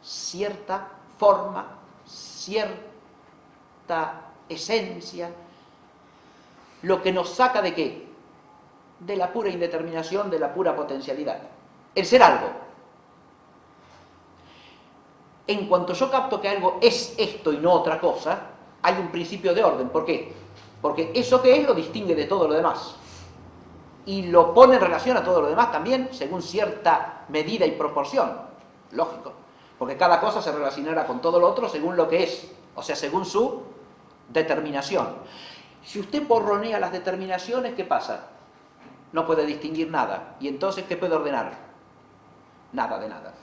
Speaker 1: cierta forma, cierta esencia, lo que nos saca ¿de qué? De la pura indeterminación, de la pura potencialidad. El ser algo. En cuanto yo capto que algo es esto y no otra cosa, hay un principio de orden. ¿Por qué? Porque eso que es lo distingue de todo lo demás. Y lo pone en relación a todo lo demás también, según cierta medida y proporción. Lógico. Porque cada cosa se relacionará con todo lo otro según lo que es. O sea, según su determinación. Si usted borronea las determinaciones, ¿qué pasa? No puede distinguir nada. ¿Y entonces qué puede ordenar? Nada de nada.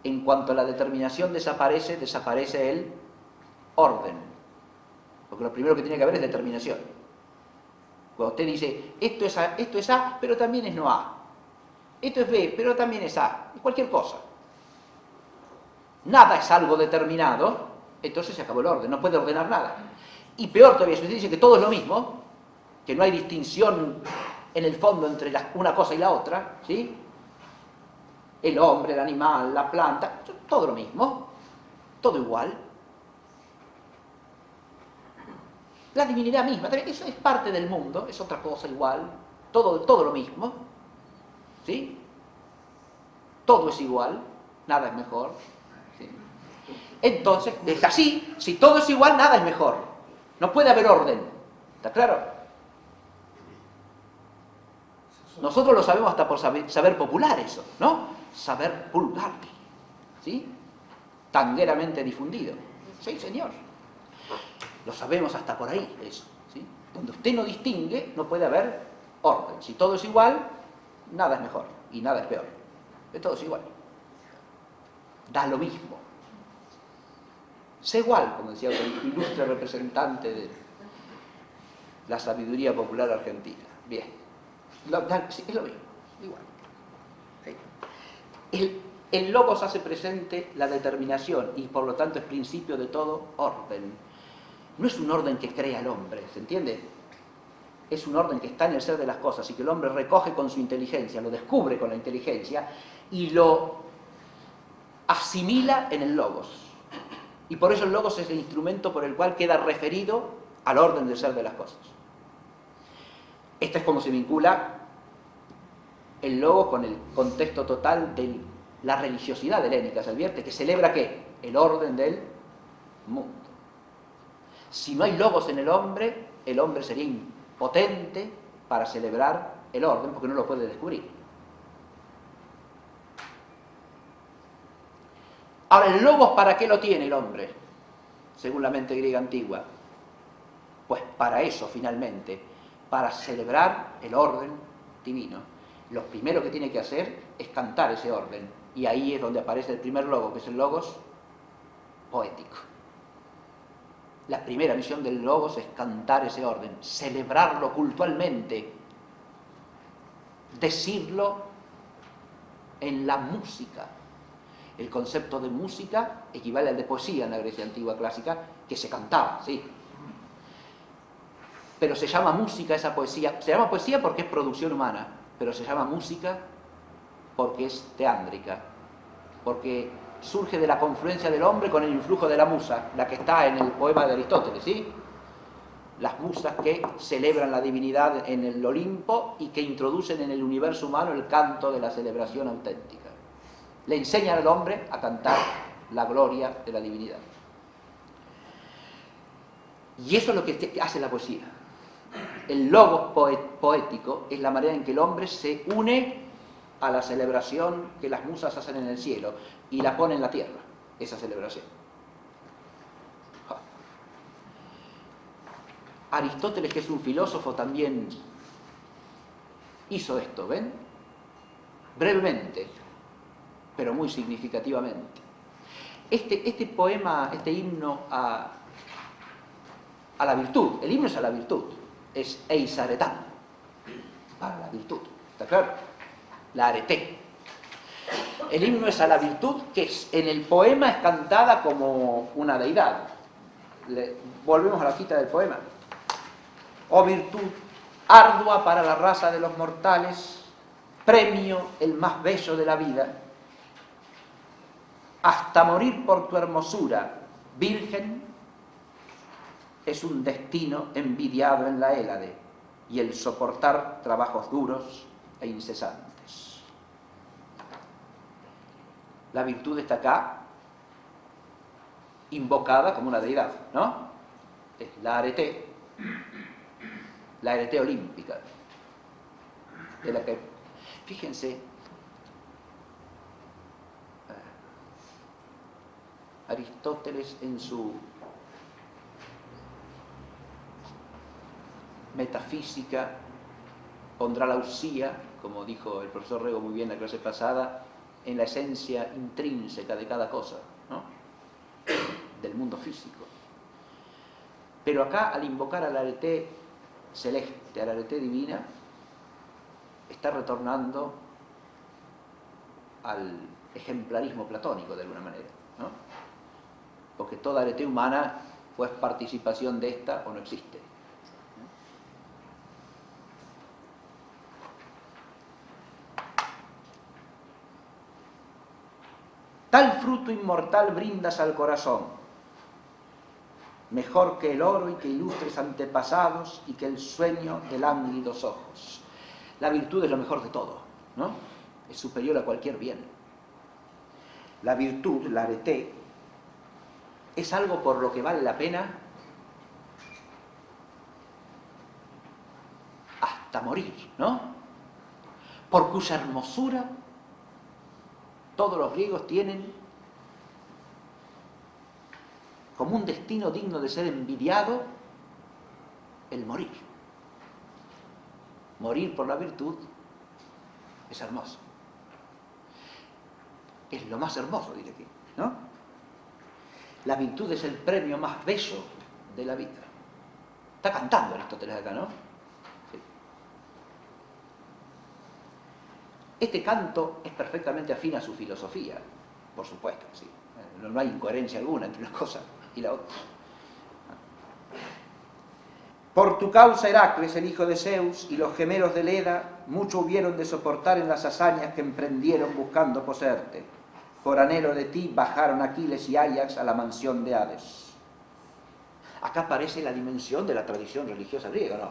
Speaker 1: En cuanto la determinación desaparece, desaparece el orden. Porque lo primero que tiene que haber es determinación. Cuando usted dice, esto es A, pero también es no A. Esto es B, pero también es A. Cualquier cosa. Nada es algo determinado, entonces se acabó el orden. No puede ordenar nada. Y peor todavía, si usted dice que todo es lo mismo, que no hay distinción en el fondo entre una cosa y la otra, ¿sí? El hombre, el animal, la planta, todo lo mismo, todo igual. La divinidad misma, también, eso es parte del mundo, es otra cosa igual, todo lo mismo, ¿sí? Todo es igual, nada es mejor, ¿sí? Entonces, es así, si todo es igual, nada es mejor, no puede haber orden, ¿está claro? Nosotros lo sabemos hasta por saber popular eso, ¿no? Saber vulgar, ¿sí? Tangueramente difundido, sí, señor. Lo sabemos hasta por ahí, eso, ¿sí? Donde usted no distingue, no puede haber orden. Si todo es igual, nada es mejor y nada es peor. Todo es igual. Da lo mismo. Sé igual, como decía el ilustre representante de la sabiduría popular argentina. Bien. Es lo mismo, igual. ¿Sí? El logos hace presente la determinación y por lo tanto es principio de todo orden. No es un orden que crea el hombre, ¿se entiende? Es un orden que está en el ser de las cosas y que el hombre recoge con su inteligencia, lo descubre con la inteligencia y lo asimila en el logos. Y por eso el logos es el instrumento por el cual queda referido al orden del ser de las cosas. Esto es como se vincula el logos con el contexto total de la religiosidad helénica, ¿se advierte? Que celebra ¿qué? El orden del mundo. Si no hay logos en el hombre sería impotente para celebrar el orden porque no lo puede descubrir. Ahora, ¿el logos para qué lo tiene el hombre? Según la mente griega antigua. Pues para eso, finalmente, para celebrar el orden divino. Lo primero que tiene que hacer es cantar ese orden. Y ahí es donde aparece el primer logo, que es el logos poético. La primera misión del logos es cantar ese orden, celebrarlo cultualmente, decirlo en la música. El concepto de música equivale al de poesía en la Grecia antigua clásica, que se cantaba, sí. Pero se llama música esa poesía. Se llama poesía porque es producción humana, pero se llama música porque es teándrica, porque surge de la confluencia del hombre con el influjo de la musa, la que está en el poema de Aristóteles, ¿sí? Las musas que celebran la divinidad en el Olimpo y que introducen en el universo humano el canto de la celebración auténtica. Le enseñan al hombre a cantar la gloria de la divinidad. Y eso es lo que hace la poesía. El logos poético es la manera en que el hombre se une a la celebración que las musas hacen en el cielo y la pone en la tierra, esa celebración. Aristóteles, que es un filósofo, también hizo esto, ¿ven? Brevemente, pero muy significativamente. Este poema, este himno a la virtud, el himno es a la virtud, es eisaretán, para la virtud, ¿está claro? La areté. El himno es a la virtud, que en el poema es cantada como una deidad. Volvemos a la cita del poema. Oh virtud, ardua para la raza de los mortales, premio el más bello de la vida, hasta morir por tu hermosura, virgen, es un destino envidiado en la Hélade, y el soportar trabajos duros e incesantes. La virtud está acá, invocada como una deidad, ¿no? Es la arete olímpica, de la que, fíjense, Aristóteles en su metafísica pondrá la usía, como dijo el profesor Rego muy bien en la clase pasada, en la esencia intrínseca de cada cosa, ¿no? Del mundo físico. Pero acá, al invocar al arete celeste, al arete divina, está retornando al ejemplarismo platónico de alguna manera, ¿no? Porque toda arete humana, pues participación de esta o no existe. Tal fruto inmortal brindas al corazón, mejor que el oro y que ilustres antepasados y que el sueño de lánguidos ojos. La virtud es lo mejor de todo, ¿no? Es superior a cualquier bien. La virtud, la arete, es algo por lo que vale la pena hasta morir, ¿no? Por cuya hermosura todos los griegos tienen como un destino digno de ser envidiado el morir. Morir por la virtud es hermoso. Es lo más hermoso, diré aquí, ¿no? La virtud es el premio más bello de la vida. Está cantando Aristóteles acá, ¿no? Sí. Este canto es perfectamente afín a su filosofía, por supuesto, sí. No hay incoherencia alguna entre una cosa y la otra. Por tu causa, Heracles, el hijo de Zeus, y los gemelos de Leda, mucho hubieron de soportar en las hazañas que emprendieron buscando poseerte. Por anhelo de ti bajaron Aquiles y Áyax a la mansión de Hades. Acá aparece la dimensión de la tradición religiosa griega, ¿no?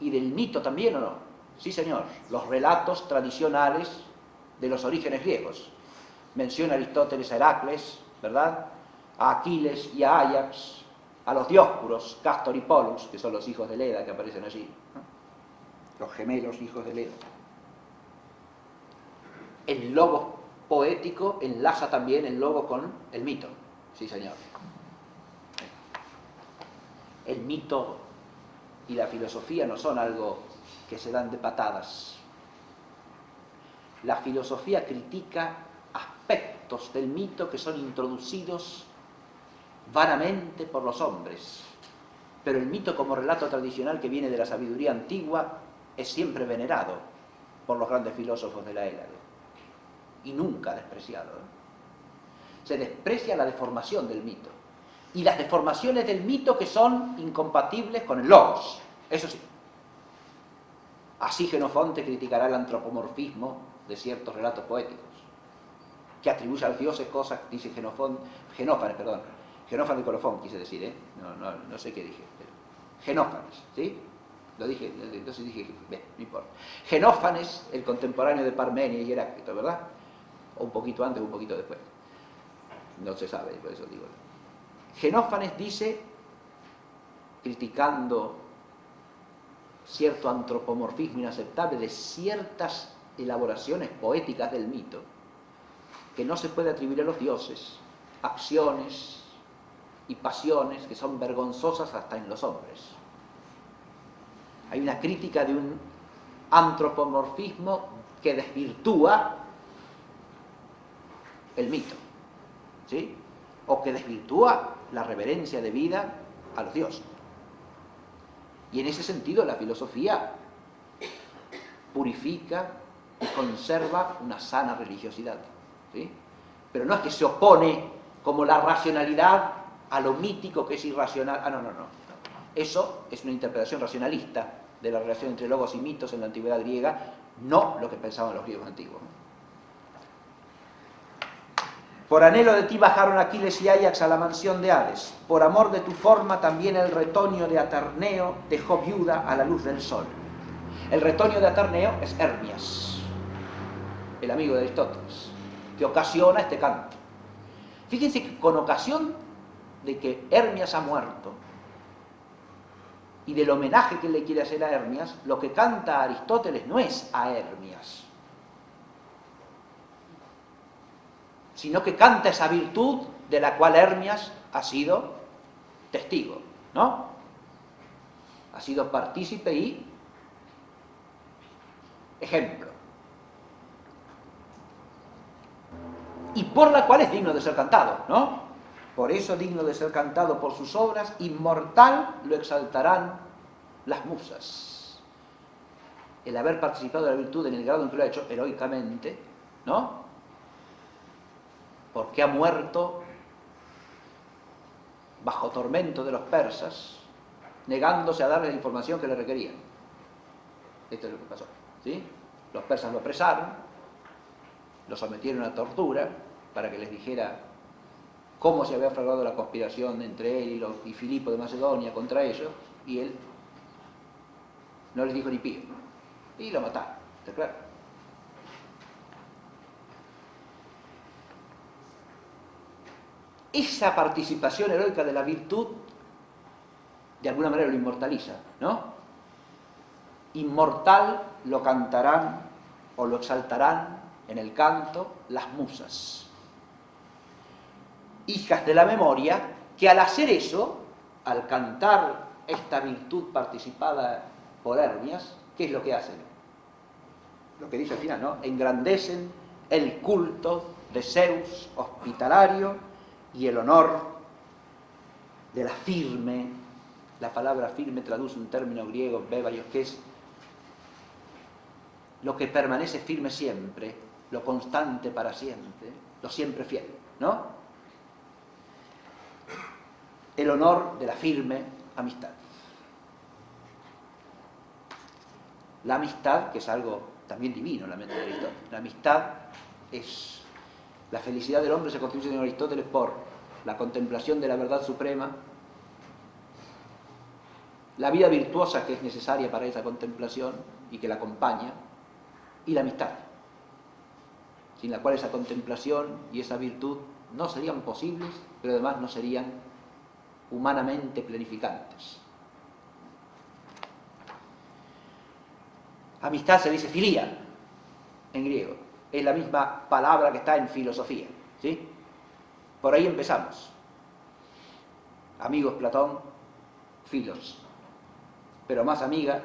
Speaker 1: Y del mito también, ¿o no? Sí, señor. Los relatos tradicionales de los orígenes griegos. Menciona Aristóteles a Heracles, ¿verdad? A Aquiles y a Áyax, a los Dioscuros, Cástor y Pólux, que son los hijos de Leda que aparecen allí, ¿no? Los gemelos hijos de Leda. El logo poético enlaza también el logo con el mito, sí señor. El mito y la filosofía no son algo que se dan de patadas. La filosofía critica aspectos del mito que son introducidos vanamente por los hombres, pero el mito como relato tradicional que viene de la sabiduría antigua es siempre venerado por los grandes filósofos de la Hélade y nunca despreciado. Se desprecia la deformación del mito y las deformaciones del mito que son incompatibles con el logos, eso sí. Así Jenofonte criticará el antropomorfismo de ciertos relatos poéticos que atribuye a los dioses cosas, dice Genófanes de Colofón, quise decir, no sé qué dije. Genófanes, ¿sí? Lo dije, entonces dije, bien, no importa. Genófanes, el contemporáneo de Parmenio y Heráclito, ¿verdad? O un poquito antes o un poquito después. No se sabe, por eso digo. Genófanes dice, criticando cierto antropomorfismo inaceptable de ciertas elaboraciones poéticas del mito, que no se puede atribuir a los dioses acciones y pasiones que son vergonzosas hasta en los hombres. Hay una crítica de un antropomorfismo que desvirtúa el mito, ¿sí? O que desvirtúa la reverencia debida a los dioses. Y en ese sentido la filosofía purifica y conserva una sana religiosidad, ¿sí? Pero no es que se opone como la racionalidad a lo mítico que es irracional. No. Eso es una interpretación racionalista de la relación entre logos y mitos en la antigüedad griega, no lo que pensaban los griegos antiguos. Por anhelo de ti bajaron Aquiles y Áyax a la mansión de Hades. Por amor de tu forma también el Retonio de Aterneo dejó viuda a la luz del sol. El Retonio de Aterneo es Hermias, el amigo de Aristóteles, que ocasiona este canto. Fíjense que con ocasión de que Hermias ha muerto y del homenaje que le quiere hacer a Hermias, lo que canta Aristóteles no es a Hermias, sino que canta esa virtud de la cual Hermias ha sido testigo, ¿no? Ha sido partícipe y ejemplo. Y por la cual es digno de ser cantado, ¿no? Por eso digno de ser cantado por sus obras, inmortal lo exaltarán las musas. El haber participado de la virtud en el grado en que lo ha hecho heroicamente, ¿no? Porque ha muerto bajo tormento de los persas, negándose a darle la información que le requerían. Esto es lo que pasó, ¿sí? Los persas lo apresaron, lo sometieron a tortura, para que les dijera cómo se había fraguado la conspiración entre él y Filipo de Macedonia contra ellos, y él no les dijo ni pío, y lo mataron, ¿está claro? Esa participación heroica de la virtud, de alguna manera lo inmortaliza, ¿no? Inmortal lo cantarán o lo exaltarán en el canto las musas, hijas de la memoria, que al hacer eso, al cantar esta virtud participada por Hermias, ¿qué es lo que hacen? Lo que dice al final, ¿no? Engrandecen el culto de Zeus hospitalario y el honor de la firme. La palabra firme traduce un término griego, bebaios, que es lo que permanece firme siempre, lo constante para siempre, lo siempre fiel, ¿no? El honor de la firme amistad. La amistad, que es algo también divino en la mente de Aristóteles. La amistad es... La felicidad del hombre se constituye en Aristóteles por la contemplación de la verdad suprema, la vida virtuosa que es necesaria para esa contemplación y que la acompaña, y la amistad, sin la cual esa contemplación y esa virtud no serían posibles, pero además no serían humanamente planificantes. Amistad se dice filía en griego, es la misma palabra que está en filosofía, ¿sí? Por ahí empezamos. Amigos Platón, filos, pero más amiga,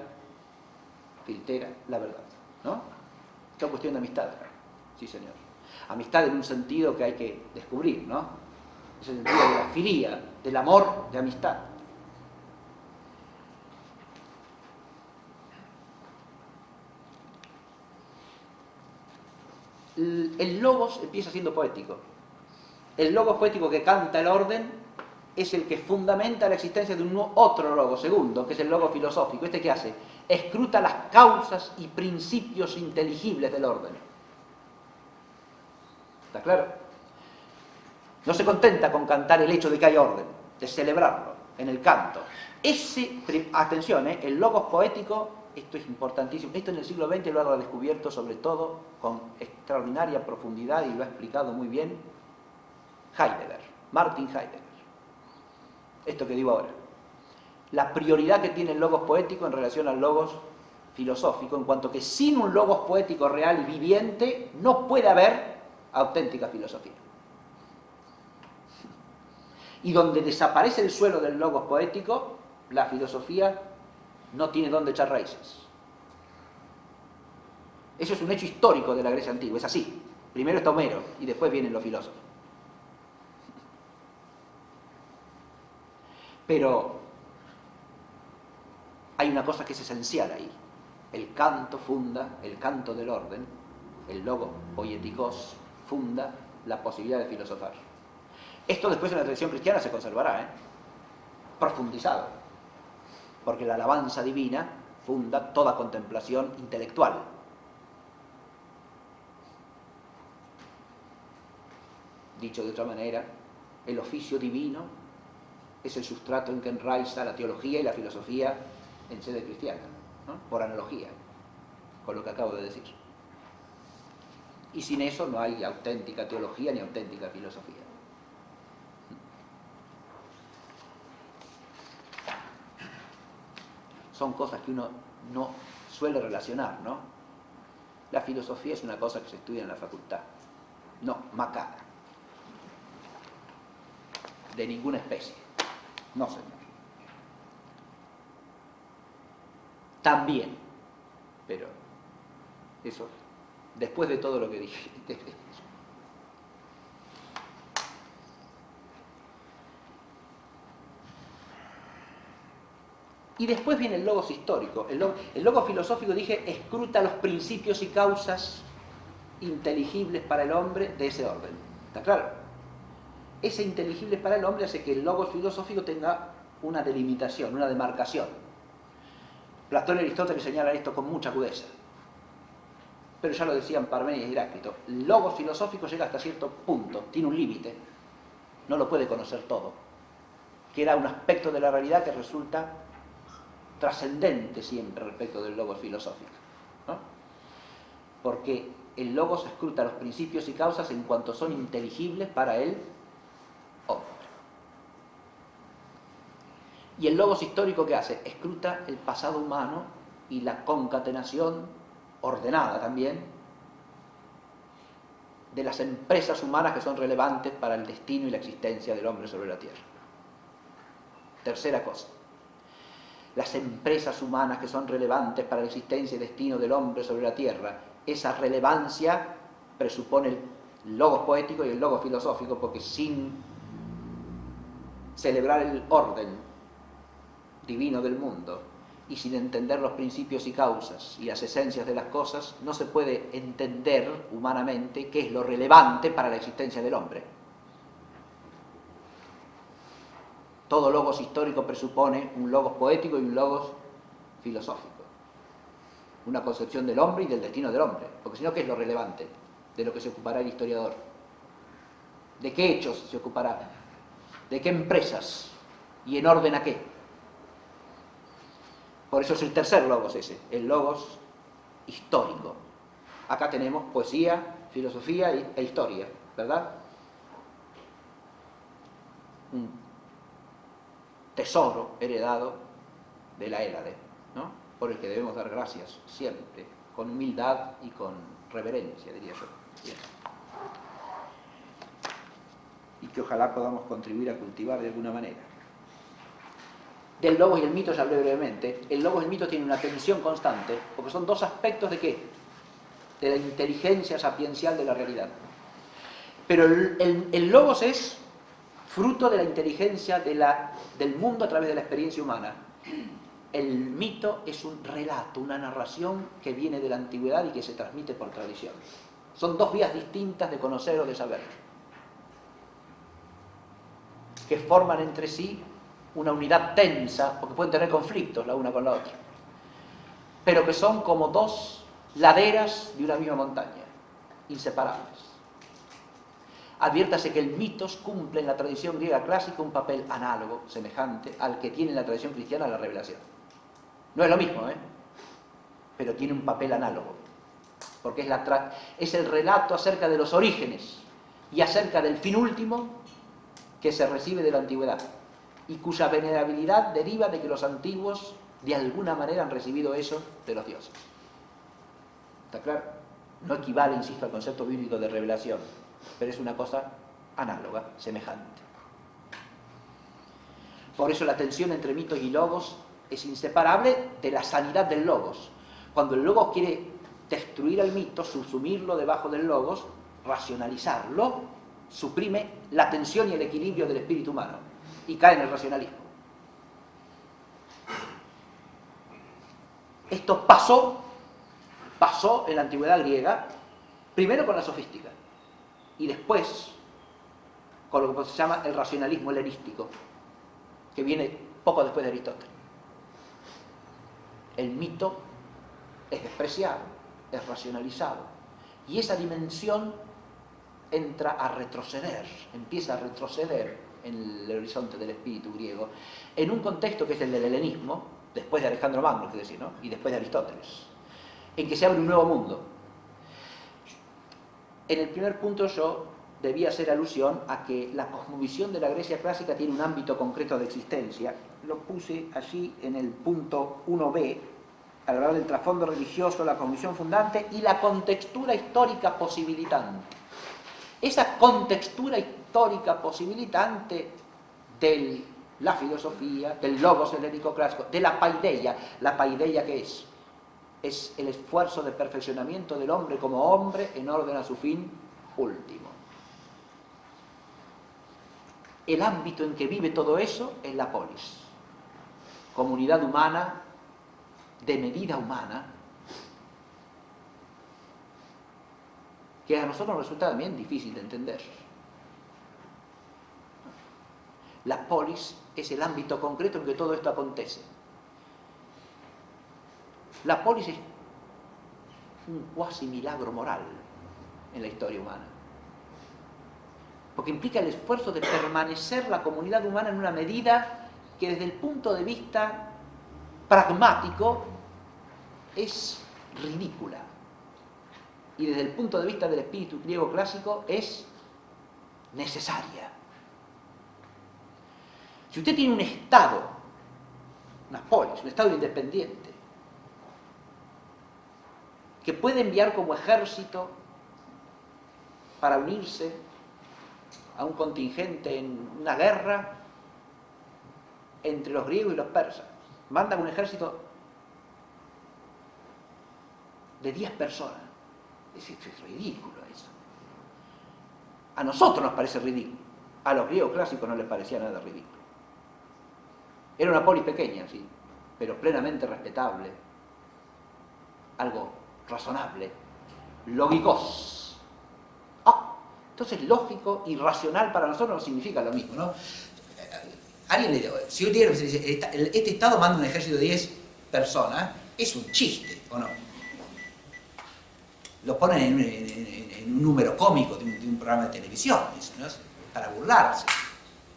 Speaker 1: filtera, la verdad, ¿no? Es una cuestión de amistad, sí señor. Amistad en un sentido que hay que descubrir, ¿no? Es el sentido de la filía, del amor de amistad. El logos empieza siendo poético. El logos poético que canta el orden es el que fundamenta la existencia de un otro logos segundo, que es el logos filosófico. ¿Este qué hace? Escruta las causas y principios inteligibles del orden. ¿Está claro? No se contenta con cantar el hecho de que hay orden, de celebrarlo en el canto. Atención, el logos poético, esto es importantísimo, esto en el siglo XX lo ha descubierto sobre todo con extraordinaria profundidad y lo ha explicado muy bien Heidegger, Martin Heidegger. Esto que digo ahora. La prioridad que tiene el logos poético en relación al logos filosófico, en cuanto que sin un logos poético real y viviente no puede haber auténtica filosofía. Y donde desaparece el suelo del logos poético, la filosofía no tiene dónde echar raíces. Eso es un hecho histórico de la Grecia antigua, es así. Primero está Homero y después vienen los filósofos. Pero hay una cosa que es esencial ahí. El canto funda, el canto del orden, el logos poietikos funda la posibilidad de filosofar. Esto después en la tradición cristiana se conservará, profundizado, porque la alabanza divina funda toda contemplación intelectual. Dicho de otra manera, el oficio divino es el sustrato en que enraiza la teología y la filosofía en sede cristiana, ¿no? Por analogía con lo que acabo de decir. Y sin eso no hay auténtica teología ni auténtica filosofía. Son cosas que uno no suele relacionar, ¿no? La filosofía es una cosa que se estudia en la facultad. No, macana. De ninguna especie. No, señor. También, pero eso, después de todo lo que dije. Y después viene el logos histórico. El logos filosófico, dije, escruta los principios y causas inteligibles para el hombre de ese orden. ¿Está claro? Ese inteligible para el hombre hace que el logos filosófico tenga una delimitación, una demarcación. Platón y Aristóteles señalan esto con mucha agudeza. Pero ya lo decían Parménides y Heráclito, el logos filosófico llega hasta cierto punto, tiene un límite, no lo puede conocer todo. Queda un aspecto de la realidad que resulta trascendente siempre respecto del logos filosófico, ¿no? Porque el logos escruta los principios y causas en cuanto son inteligibles para el hombre. Y el logos histórico, ¿qué hace? Escruta el pasado humano y la concatenación ordenada también de las empresas humanas que son relevantes para el destino y la existencia del hombre sobre la tierra. Tercera cosa, las empresas humanas que son relevantes para la existencia y destino del hombre sobre la tierra, esa relevancia presupone el logos poético y el logos filosófico, porque sin celebrar el orden divino del mundo y sin entender los principios y causas y las esencias de las cosas, no se puede entender humanamente qué es lo relevante para la existencia del hombre. Todo logos histórico presupone un logos poético y un logos filosófico, una concepción del hombre y del destino del hombre, porque si no, ¿qué es lo relevante de lo que se ocupará el historiador? ¿De qué hechos se ocupará? ¿De qué empresas? ¿Y en orden a qué? Por eso es el tercer logos ese, el logos histórico. Acá tenemos poesía, filosofía e historia, ¿verdad? Un tesoro heredado de la Hélade, ¿no? Por el que debemos dar gracias siempre, con humildad y con reverencia, diría yo. Bien. Y que ojalá podamos contribuir a cultivar de alguna manera. Del logos y el mito ya hablé brevemente. El logos y el mito tienen una tensión constante, porque son dos aspectos ¿de qué? De la inteligencia sapiencial de la realidad. Pero el logos es fruto de la inteligencia del mundo a través de la experiencia humana. El mito es un relato, una narración que viene de la antigüedad y que se transmite por tradición. Son dos vías distintas de conocer o de saber, que forman entre sí una unidad tensa, porque pueden tener conflictos la una con la otra, pero que son como dos laderas de una misma montaña, inseparables. Adviértase que el mitos cumple en la tradición griega clásica un papel análogo, semejante al que tiene en la tradición cristiana la revelación. No es lo mismo, pero tiene un papel análogo, porque es el relato acerca de los orígenes y acerca del fin último que se recibe de la antigüedad, y cuya venerabilidad deriva de que los antiguos de alguna manera han recibido eso de los dioses. ¿Está claro? No equivale, insisto, al concepto bíblico de revelación, pero es una cosa análoga, semejante. Por eso la tensión entre mitos y logos es inseparable de la sanidad del logos. Cuando el logos quiere destruir al mito, subsumirlo debajo del logos, racionalizarlo, suprime la tensión y el equilibrio del espíritu humano y cae en el racionalismo. Esto pasó en la antigüedad griega, primero con la sofística y después con lo que se llama el racionalismo helenístico, que viene poco después de Aristóteles. El mito es despreciado, es racionalizado, y esa dimensión entra a retroceder, empieza a retroceder en el horizonte del espíritu griego, en un contexto que es el del helenismo, después de Alejandro Magno, es decir, ¿no? Y después de Aristóteles, en que se abre un nuevo mundo. En el primer punto yo debía hacer alusión a que la cosmovisión de la Grecia clásica tiene un ámbito concreto de existencia. Lo puse allí en el punto 1b, al hablar del trasfondo religioso, la cosmovisión fundante y la contextura histórica posibilitante. Esa contextura histórica posibilitante de la filosofía, del logos helénico clásico, de la paideia. ¿La paideia qué es? Es el esfuerzo de perfeccionamiento del hombre como hombre en orden a su fin último. El ámbito en que vive todo eso es la polis, comunidad humana, de medida humana, que a nosotros nos resulta también difícil de entender. La polis es el ámbito concreto en que todo esto acontece. La polis es un cuasi milagro moral en la historia humana. Porque implica el esfuerzo de permanecer la comunidad humana en una medida que desde el punto de vista pragmático es ridícula. Y desde el punto de vista del espíritu griego clásico es necesaria. Si usted tiene un Estado, una polis, un Estado independiente, que puede enviar como ejército para unirse a un contingente en una guerra entre los griegos y los persas, manda un ejército de 10 personas. Es ridículo eso. A nosotros nos parece ridículo. A los griegos clásicos no les parecía nada ridículo. Era una polis pequeña, sí, pero plenamente respetable, algo razonable, lógicos. Entonces lógico y racional para nosotros no significa lo mismo, ¿no? Alguien le dice, si un día dice, este Estado manda un ejército de 10 personas, es un chiste, ¿o no? Lo ponen en un número cómico de un programa de televisión, ¿no? Para burlarse.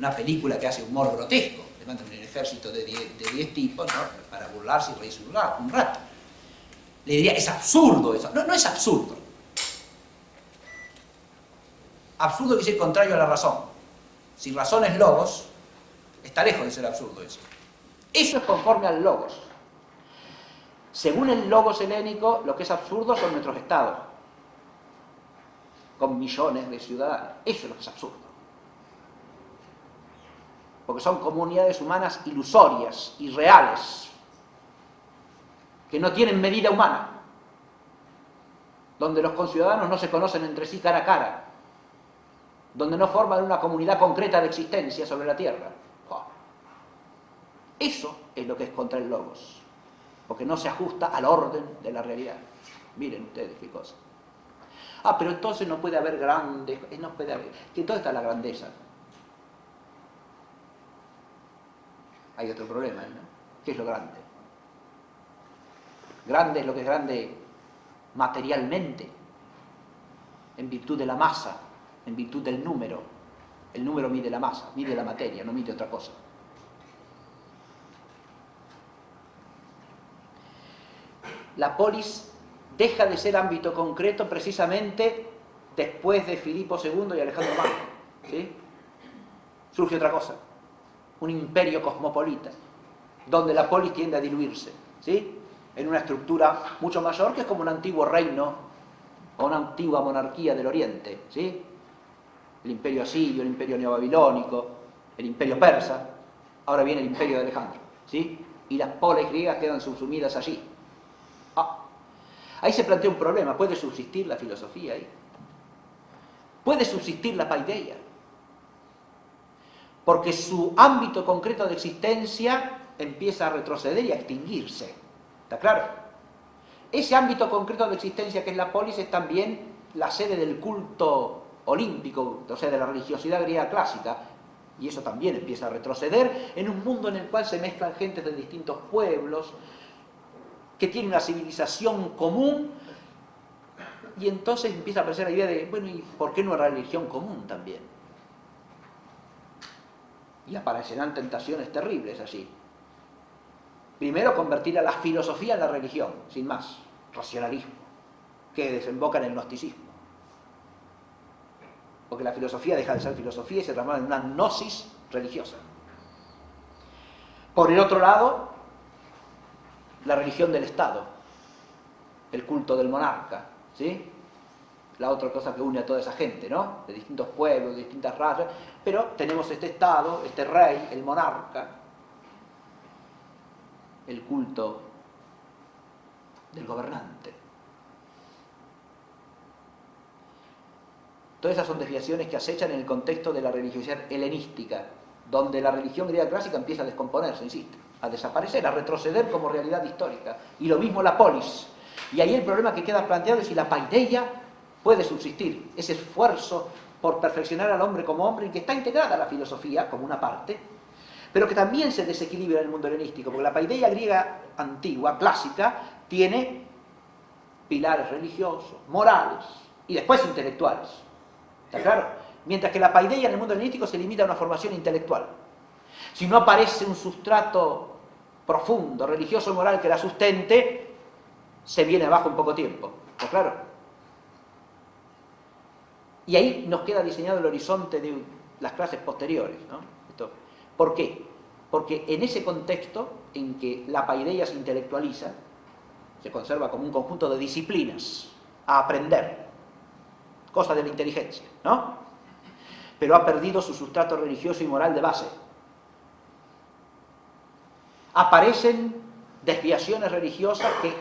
Speaker 1: Una película que hace humor grotesco, le mandan un ejército de 10 tipos, ¿no? Para burlarse y reírse un rato. Le diría, es absurdo eso. No, no es absurdo. Absurdo quiere decir contrario a la razón. Si razón es logos, está lejos de ser absurdo eso. Eso es conforme al logos. Según el logos helénico, lo que es absurdo son nuestros estados, con millones de ciudadanos. Eso es lo que es absurdo. Porque son comunidades humanas ilusorias, irreales, que no tienen medida humana, donde los conciudadanos no se conocen entre sí cara a cara, donde no forman una comunidad concreta de existencia sobre la tierra. Eso es lo que es contra el logos, porque no se ajusta al orden de la realidad. Miren ustedes qué cosa. Pero entonces no puede haber grandes, no puede haber. ¿Dónde está la grandeza? Hay otro problema, ¿no? ¿Qué es lo grande? Grande es lo que es grande materialmente, en virtud de la masa, en virtud del número. El número mide la masa, mide la materia, no mide otra cosa. La polis deja de ser ámbito concreto precisamente después de Filipo II y Alejandro Magno, ¿sí? Surge otra cosa, un imperio cosmopolita, donde la polis tiende a diluirse, ¿sí? En una estructura mucho mayor que es como un antiguo reino o una antigua monarquía del Oriente, ¿sí? El imperio asirio, el imperio neobabilónico, el imperio persa, ahora viene el imperio de Alejandro, ¿sí? Y las polis griegas quedan subsumidas allí. Ahí se plantea un problema. ¿Puede subsistir la filosofía ahí? ¿Puede subsistir la paideia? Porque su ámbito concreto de existencia empieza a retroceder y a extinguirse. ¿Está claro? Ese ámbito concreto de existencia que es la polis es también la sede del culto olímpico, o sea, de la religiosidad griega clásica, y eso también empieza a retroceder en un mundo en el cual se mezclan gentes de distintos pueblos, que tiene una civilización común, y entonces empieza a aparecer la idea de, bueno, ¿y por qué no una religión común también? Y aparecerán tentaciones terribles allí. Primero, convertir a la filosofía en la religión, sin más, racionalismo, que desemboca en el gnosticismo. Porque la filosofía deja de ser filosofía y se transforma en una gnosis religiosa. Por el otro lado, la religión del Estado, el culto del monarca, ¿sí? La otra cosa que une a toda esa gente, ¿no? De distintos pueblos, de distintas razas, pero tenemos este Estado, este rey, el monarca, el culto del gobernante. Todas esas son desviaciones que acechan en el contexto de la religiosidad helenística, donde la religión griega clásica empieza a descomponerse, insisto, a desaparecer, a retroceder como realidad histórica. Y lo mismo la polis. Y ahí el problema que queda planteado es si la paideia puede subsistir, ese esfuerzo por perfeccionar al hombre como hombre, en que está integrada la filosofía como una parte, pero que también se desequilibra en el mundo helenístico, porque la paideia griega antigua, clásica, tiene pilares religiosos, morales y después intelectuales. ¿Está claro? Mientras que la paideia en el mundo helenístico se limita a una formación intelectual. Si no aparece un sustrato profundo, religioso y moral que la sustente, se viene abajo en poco tiempo. ¿Está claro? Y ahí nos queda diseñado el horizonte de las clases posteriores, ¿no? ¿Por qué? Porque en ese contexto en que la paideia se intelectualiza, se conserva como un conjunto de disciplinas a aprender, cosa de la inteligencia, ¿no? Pero ha perdido su sustrato religioso y moral de base. Aparecen desviaciones religiosas que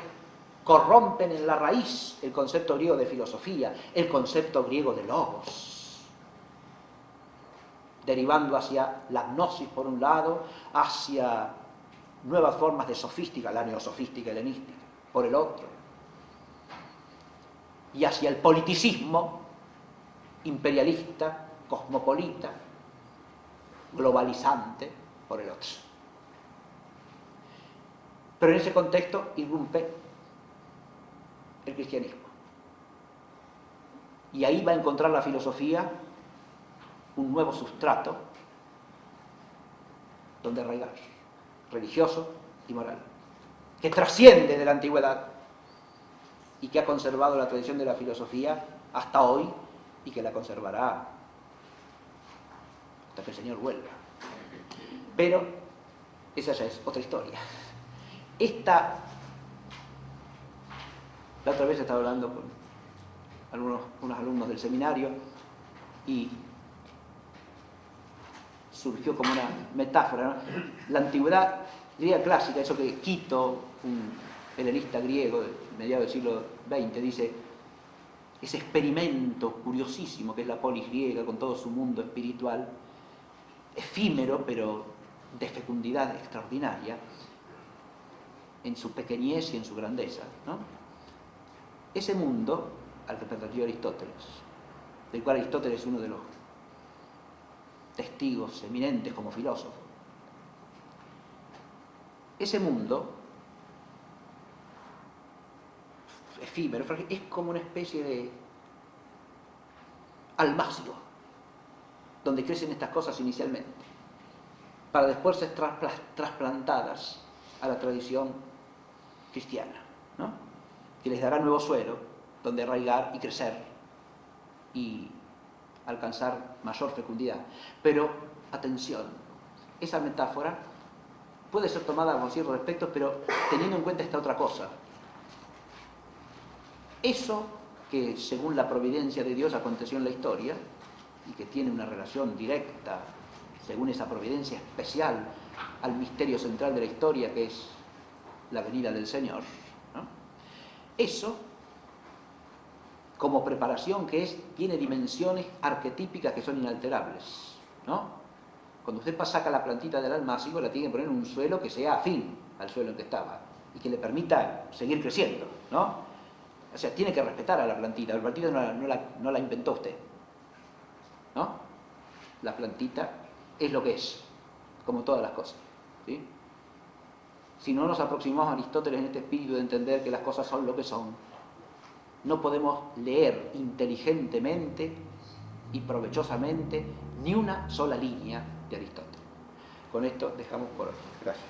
Speaker 1: corrompen en la raíz el concepto griego de filosofía, el concepto griego de logos, derivando hacia la gnosis por un lado, hacia nuevas formas de sofística, la neosofística helenística, por el otro, y hacia el politicismo imperialista, cosmopolita, globalizante, por el otro. Pero en ese contexto irrumpe el cristianismo. Y ahí va a encontrar la filosofía un nuevo sustrato donde arraigar, religioso y moral, que trasciende de la antigüedad y que ha conservado la tradición de la filosofía hasta hoy y que la conservará hasta que el Señor vuelva. Pero esa ya es otra historia. La otra vez estaba hablando con unos alumnos del seminario y surgió como una metáfora, ¿no? La antigüedad griega clásica, eso que Quito, un helenista griego de mediados del siglo XX, dice, ese experimento curiosísimo que es la polis griega con todo su mundo espiritual, efímero pero de fecundidad extraordinaria, en su pequeñez y en su grandeza, ¿no? Ese mundo al que perteneció Aristóteles, del cual Aristóteles es uno de los testigos eminentes como filósofo, ese mundo efímero es como una especie de almácigo donde crecen estas cosas inicialmente para después ser trasplantadas a la tradición cristiana, ¿no? Que les dará nuevo suelo donde arraigar y crecer y alcanzar mayor fecundidad. Pero, atención, esa metáfora puede ser tomada con ciertos respectos, pero teniendo en cuenta esta otra cosa. Eso que, según la providencia de Dios, aconteció en la historia y que tiene una relación directa, según esa providencia especial, al misterio central de la historia, que es la venida del Señor, ¿no? Eso, como preparación que es, tiene dimensiones arquetípicas que son inalterables, ¿no? Cuando usted saca la plantita del almácigo, la tiene que poner en un suelo que sea afín al suelo en que estaba y que le permita seguir creciendo, ¿no? O sea, tiene que respetar a la plantita. La plantita no la inventó usted, ¿no? La plantita es lo que es, como todas las cosas, ¿sí? Si no nos aproximamos a Aristóteles en este espíritu de entender que las cosas son lo que son, no podemos leer inteligentemente y provechosamente ni una sola línea de Aristóteles. Con esto dejamos por hoy. Gracias.